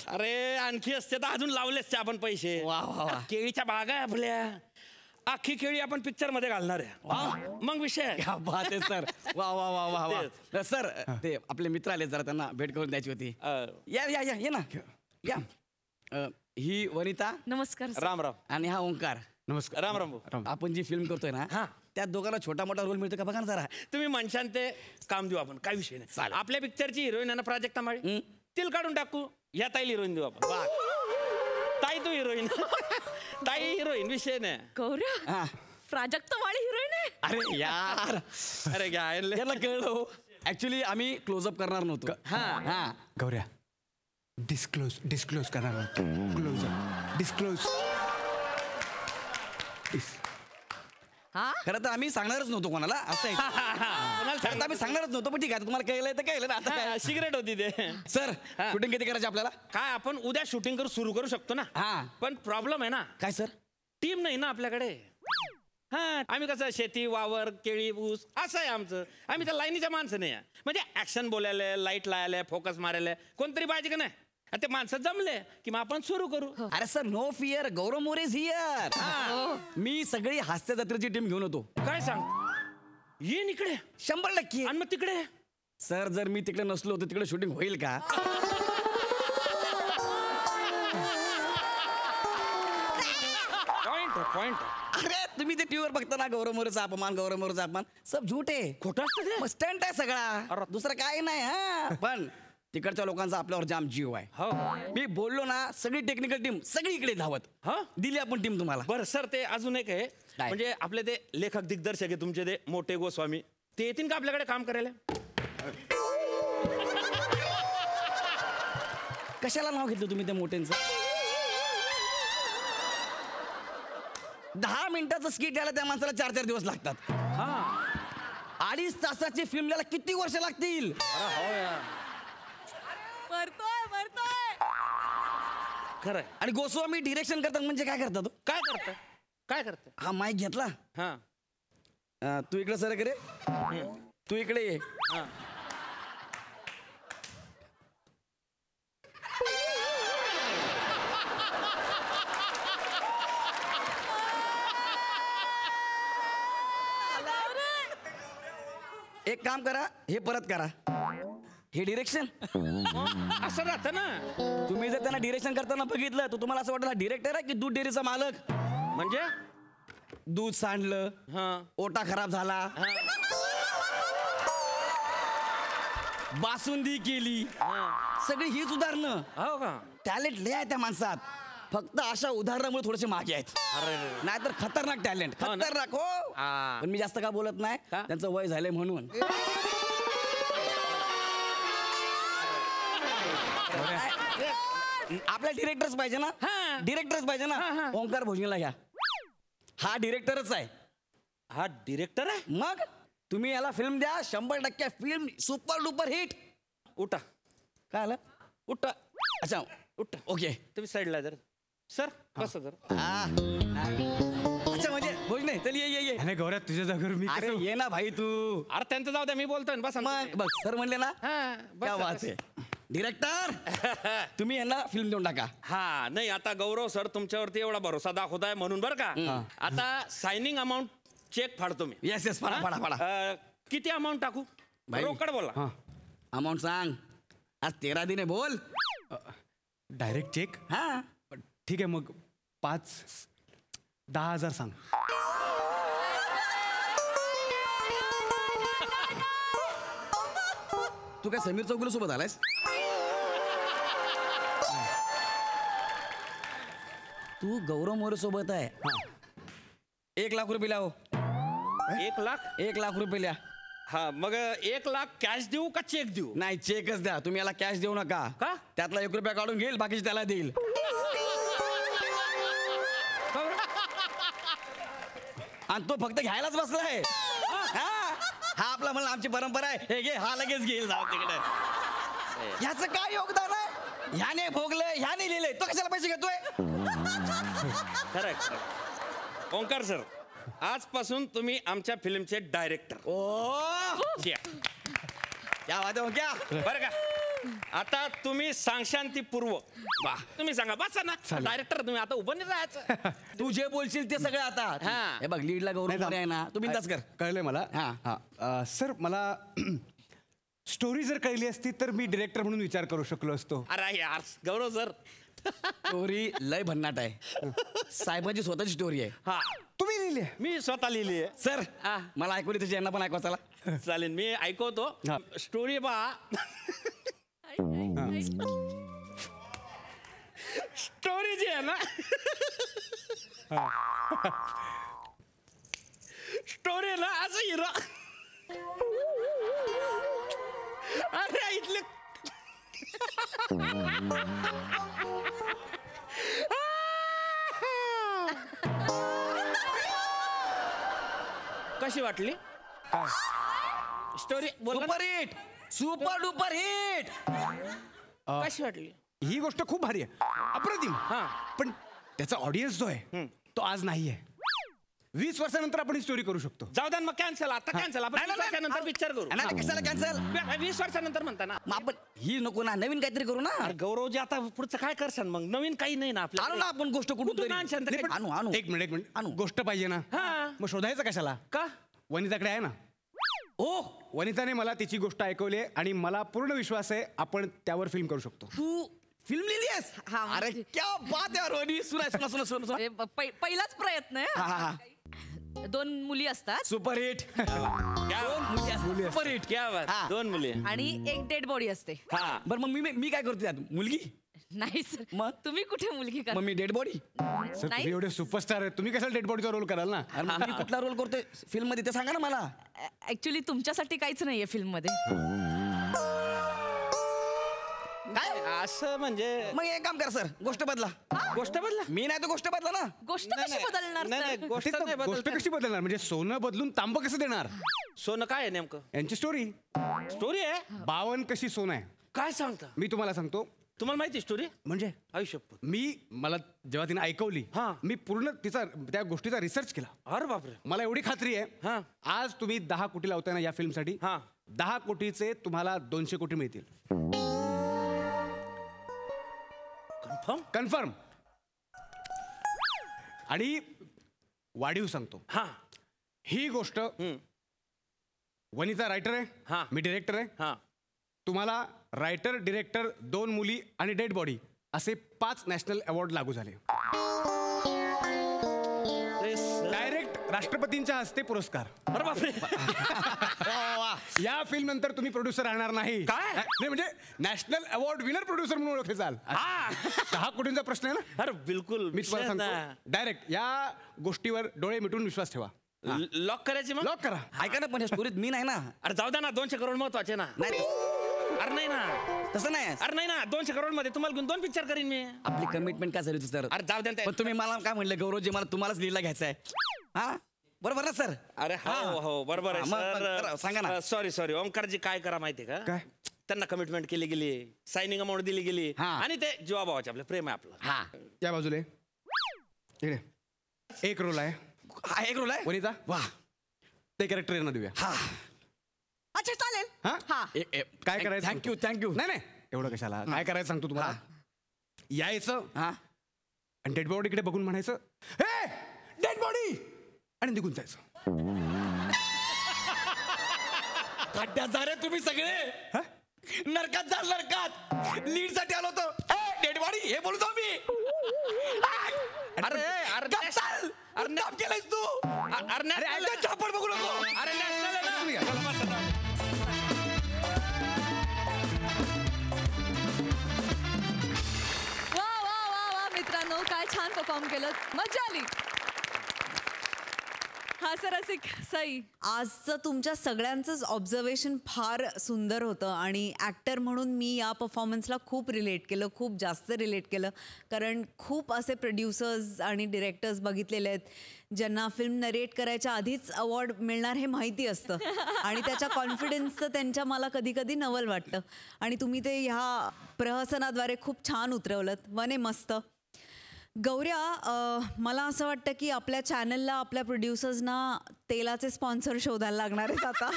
अरे आणखी असते तर अजून लावले असते आपण पैसे. वा वा वा. केळीच्या बागा आहे आपल्या, अख्खी केळी आपण पिक्चर मध्ये घालणार आहे. मग विषय क्या बात आहे सर. वा वा वा वा वा. सर ते आपले मित्र आले जरा, त्यांना भेट करून द्यायची होती. या या या ये ना या. ही वनिता. नमस्कार. राम राम. आणि हा ओंकार. नमस्कार. राम राम. आपण जी फिल्म करतोय ना त्या दोघांना छोटा मोठा रोल मिळतो का बघा ना जरा. तुम्ही म्हणशान ते काम देऊ आपण, काय विषय नाही. आपल्या पिक्चरची हिरोईन आहे ना प्राजक्ता माळी, तिला काढून टाकू. या ताईला हिरोईन देऊ आपण. ताई तू हिरोईन, ताई हिरोईन, विषय नाही. गौऱ्या, प्राजक्ता माळी हिरोईन आहे? अरे यार, अरे घ्या याला कळलं. ऍक्च्युली आम्ही क्लोजअप करणार नव्हतो. हा गौऱ्या डिस्क्लोज करणार डिस्क्लोज. खरं तर आम्ही सांगणारच नव्हतो कोणाला असं आहे. खरं तर आम्ही सांगणारच नव्हतो पण ठीक आहे तुम्हाला कळलंय तर कळलं ना आता काय. सिगरेट होती ते. सर शूटिंग किती करायची आपल्याला? काय आपण उद्या शूटिंग सुरू करू शकतो ना. पण प्रॉब्लेम आहे ना. काय सर? टीम नाही ना आपल्याकडे. आम्ही कसं शेती वावर केळी ऊस असं आहे आमचं. आम्ही त्या लाईनीच्या माणसं नाही आहे. म्हणजे ऍक्शन बोलायला लाईट लावायला फोकस मारायला कोणतरी पाहिजे का नाही. ते माणसं जमले की मग आपण सुरू करू. अरे sir no fear Gaurav More is here. मी सगळी हास्य जत्रेची टीम घेऊन होतो. काय सांग ये इकडे 100%. आणि मग तिकडे सर जर मी तिकडे नसलो तर तिकडे शूटिंग होईल का? पॉइंट. अरे तुम्ही ते टीव्हीवर बघता ना गौरव मोरेचा अपमान सब झूठ आहे. खोटं असतं ते. स्टंट आहे सगळा दुसरं काय नाही. हा पण तिकडच्या लोकांचा आपल्यावर जाम जीव आहे. मी बोललो ना सगळी टेक्निकल टीम सगळी इकडे धावत दिली आपण टीम तुम्हाला. बरं सर ते अजून एक आहे म्हणजे आपले ते लेखक दिग्दर्शक आहे तुमचे ते मोठे गोस्वामी ते येतील का आपल्याकडे काम करायला? कशाला नाव घेतलं तुम्ही त्या मोठ्यांचं? 10 मिनिटाचं स्किट यायला त्या माणसाला 4-4 दिवस लागतात. 2.5 तासाची फिल्म यायला किती वर्ष लागतील? खरंय. आणि गोस्वामी डिरेक्शन करतात म्हणजे काय करतात? काय करतात? हा माईक घेतला. तू इकडे सर करे तू इकडे ये. एक काम करा हे परत करा. हे डिरेक्शन असं राहतं ना. तुम्ही जर त्यांना डिरेक्शन करताना बघितलं तर तुम्हाला असं वाटलं डिरेक्टर आहे की दूध डेअरीचा मालक. म्हणजे दूध सांडलं ओटा खराब झाला बासुंदी केली सगळी हीच उदाहरणं. हो का? टॅलेंट लय आहे त्या माणसात. फक्त अशा उदाहरणामुळे थोडेसे मागे आहेत. नाहीतर खतरनाक टॅलेंट खतरनाक. हो पण मी जास्त का बोलत नाही त्यांचं वय झालंय म्हणून. आपल्या डिरेक्टर्स पाहिजे ना. डिरेक्टर्स पाहिजे ना. ओंकार भोजनेला घ्या. हा डिरेक्टरच आहे. हा डिरेक्टर आहे. मग तुम्ही याला फिल्म द्या 100% फिल्म सुपर डुपर हिट. उठा. काय आलं? उठा. अच्छा उठा. ओके तुम्ही साईडला जर सर कसं जर. अच्छा म्हणजे भोजने चल ये गौऱ्या तुझ्या जागेवर मी अरे ये ना भाई तू. अरे त्यांचं जाऊ द्या मी बोलतोय बस. मग बघ सर म्हणले ना क्या बात आहे. डिरेक्टर तुम्ही यांना फिल्म देऊन टाका. नाही आता गौरव सर तुमच्यावरती एवढा भरोसा दाखवताय म्हणून बरं का. आता सायनिंग अमाऊंट चेक फाडतो मी. येस फाडा. किती अमाऊंट टाकू? रोकड बोला. अमाऊंट सांग. आज 13 दिन आहे बोल. Direct check. ठीक आहे मग 5-10 हजार सांग. तू काय समीर चौगुले सोबत आलायस? तू गौरव मोरे सोबत आहे. 1 लाख रुपये लाव. 1 लाख? 1 लाख रुपये लिहा. मग 1 लाख कॅश देऊ का चेक देऊ? नाही चेकच द्या. तुम्ही याला कॅश देऊ नका. का? त्यातला 1 रुपया काढून घेईल बाकीचे त्याला देईल. आणि तो फक्त घ्यायलाच बसलाय. हा आपला म्हणून आमची परंपरा आहे. हे घे हा लगेच घेईल जाऊ तिकडे. ह्याचं काय योगदान आहे? ह्याने भोगलंय ह्याने लिहिलंय तो कशाला पैसे घेतोय? करेक्ट. ओंकार सर आजपासून तुम्ही आमच्या फिल्मचे डायरेक्टर. क्या बात आहे क्या बरं का. आता तुम्ही सांगशांतीपूर्व तुम्ही सांगा बसा ना. डायरेक्टर तुम्ही आता उभं नाही राहायचं. तू जे बोलशील ते सगळं आता. हे बघ लीडला गौरव मोरे आहे ना. तू बिंदास कर. कळलंय मला. सर मला स्टोरी जर कळली असती तर मी डिरेक्टर म्हणून विचार करू शकलो असतो. अरे यार गौरव सर स्टोरी लय भन्नाट आहे. साहेबांची स्वतःची स्टोरी आहे. तुम्ही लिहिली? मी स्वतः लिहिली आहे. सर मला ऐकू त्याची यांना पण ऐकवा चला. चालेल मी ऐकवतो. स्टोरी स्टोरी जी आहे ना स्टोरी ना असं हिरो कशी वाटली story? Super hit, super duper hit. कशी वाटली? ही गोष्ट खूप भारी आहे, अप्रतिम. पण त्याचा ऑडियन्स जो आहे तो आज नाही आहे. 20 वर्षानंतर आपण ही स्टोरी करू शकतो. जाऊ द्या मग कॅन्सल. आता कॅन्सल. आपण 20 वर्षानंतर पिक्चर करू. कशाला कॅन्सल? 20 वर्षानंतर म्हणता ना. मग आपण ही नको ना, नवीन काहीतरी करू ना. गौरवजी आता पुढचं काय करसान मग? नवीन काही नाही ना आपल्याला. आणू ना आपण गोष्ट कुठून आणू आणू. एक मिनिट गोष्ट पाहिजे ना. मग शोधायचं कशाला? का? वनिताकडे आहे ना. ओ, वनिताने मला तिची गोष्ट ऐकवली आहे आणि मला पूर्ण विश्वास आहे आपण त्यावर फिल्म करू शकतो. तू फिल्म लिहिली आहेस? अरे क्या बात आहे वनी. सुना. पहिलाच प्रयत्न आहे. 2 मुली असतात. Super hit. Super hit. क्या बात. 2 मुली आणि 1 डेड बॉडी असते. बरं मग मी काय करते त्यात? मुलगी नाही सर. मग तुम्ही कुठे मुलगी करा? मग मी डेड बॉडी. सर तुम्ही एवढे सुपरस्टार आहेत, तुम्ही कशाला डेड बॉडीचा रोल कराल ना? मी कुठला रोल करतोय फिल्म मध्ये ते सांगा ना मला. ऍक्च्युली तुमच्यासाठी काहीच नाहीये फिल्म मध्ये. काय असं म्हणजे? मग एक काम करा सर, गोष्ट बदला. गोष्ट बदला? मी नाही तर गोष्ट बदला ना. गोष्ट कशी बदलणार सर? गोष्ट कशी बदलणार? म्हणजे सोनं बदलून तांबं कसं देणार? सोनं काय आहे नेमकं? यांची स्टोरी आहे. 52 कशी सोनं आहे. काय सांगता? मी तुम्हाला सांगतो. तुम्हाला माहिती स्टोरी? म्हणजे आयुष्य मला जेव्हा तिने ऐकवली मी पूर्ण त्या गोष्टीचा रिसर्च केला. अरे बापरे. मला एवढी खात्री आहे आज तुम्ही 10 कोटी लावताय ना या फिल्मसाठी. 10 कोटीचे तुम्हाला 200 कोटी मिळतील. कन्फर्म. आणि वाढीव सांगतो, ही गोष्ट वनिता रायटर आहे, मी डिरेक्टर आहे. तुम्हाला रायटर, डिरेक्टर, 2 मुली आणि डेड बॉडी असे 5 नॅशनल अवॉर्ड लागू झाले. डायरेक्ट राष्ट्रपतींच्या हस्ते पुरस्कार. अरे बापरे. या फिल्म नंतर तुम्ही प्रोड्युसर राहणार नाही. काय? नाही म्हणजे नॅशनल अवॉर्ड विनर प्रोड्युसर म्हणून ओळखले जाल. 10 कोटींचा प्रश्न आहे ना. अरे बिलकुल. मी तुम्हाला सांगतो डायरेक्ट या गोष्टीवर डोळे मिटून विश्वास ठेवा. लॉक करायची मग? लॉक करा. ऐका ना, पण स्टोरीत मी नाही ना. अरे जाऊ द्या ना, 200 करोड महत्वाचे ना. नाही अरे नाही ना, तसं नाही. अरे नाही ना, 200 करोड मध्ये तुम्हाला घेऊन 2 पिक्चर करीन मी. आपली कमिटमेंट काय झाली होती सर? अरे जाऊ द्या. पण तुम्ही मला काय म्हणलं, गौरवजी मला तुम्हालाच लीडला घ्यायचं आहे. हा बरोबर ना सर? अरे हो बरोबर आहे सर. सांगा ना. सॉरी ओंकारजी, काय करा माहितीये का? काय? त्यांना कमिटमेंट केली गेली, सायनिंग अमाऊंट दिली गेली आणि ते जीवाभावाचे आपले प्रेम आहे आपलं. या बाजूला इकडे 1 रोल आहे. 1 रोल आहे वनिता. वाह. ते कॅरेक्टर यांना देऊया. अच्छा चालेल. काय करायचं? थँक्यू. नाही एवढं कशाला. काय करायचं सांगतो तुम्हाला. यायचं आणि डेड बॉडी कडे बघून म्हणायचं, हे डेड बॉडी, आणि निघून जायचं. खड्ड्यात जा रे तुम्ही सगळे. नरकात जा, नरकात. लीड साठी आलो होतो. डेड बॉडी हे बोलतो मी. अरे नाम केलंयस तू. अरे झापड बघू नको. अरे नॅशनल आहे ना. वा मित्रांनो, काय छान परफॉर्म केलं, मजा आली. हास्यरसिक सई, आजचं तुमच्या सगळ्यांचंच ऑब्झर्वेशन फार सुंदर होतं आणि ॲक्टर म्हणून मी या परफॉर्मन्सला खूप रिलेट केलं, खूप जास्त रिलेट केलं. कारण खूप असे प्रोड्युसर्स आणि डिरेक्टर्स बघितलेले आहेत ज्यांना फिल्म नरेट करायच्या आधीच अवॉर्ड मिळणार हे माहिती असतं आणि त्याच्या कॉन्फिडन्सचं त्यांच्या मला कधी कधी नवल वाटतं. आणि तुम्ही ते ह्या प्रहसनाद्वारे खूप छान उतरवलं. वने मस्त. गौऱ्या, मला असं वाटतं की आपल्या चॅनलला आपल्या प्रोड्युसर्सना तेलाचे स्पॉन्सर शोधायला लागणार आहेत आता.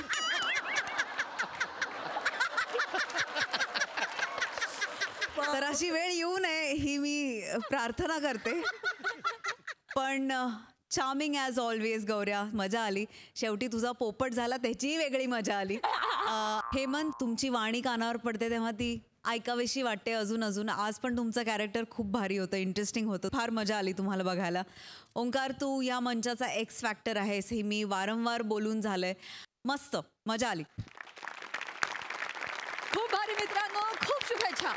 तर अशी वेळ येऊ नये ही मी प्रार्थना करते. पण चार्मिंग ॲज ऑलवेज गौऱ्या, मजा आली. शेवटी तुझा पोपट झाला त्याचीही वेगळी मजा आली. हेमंत, तुमची वाणी कानावर पडते तेव्हा ती ऐकावीशी वाटते अजून. आज पण तुमचं कॅरेक्टर खूप भारी होतं, इंटरेस्टिंग होतं, फार मजा आली तुम्हाला बघायला. ओंकार, तू या मंचाचा एक्स फॅक्टर आहेस हे मी वारंवार बोलून झालंय. मस्त मजा आली. खूप भारी मित्रांनो, खूप शुभेच्छा.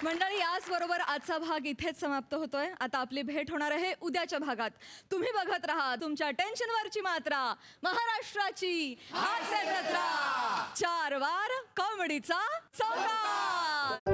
मंडळी, याचबरोबर आजचा भाग इथेच समाप्त होतोय. आता आपली भेट होणार आहे उद्याच्या भागात. तुम्ही बघत राहा तुमच्या टेन्शनवरची मात्रा, महाराष्ट्राची हास्य जत्रा. 4 वार कॉमेडीचा चौकार.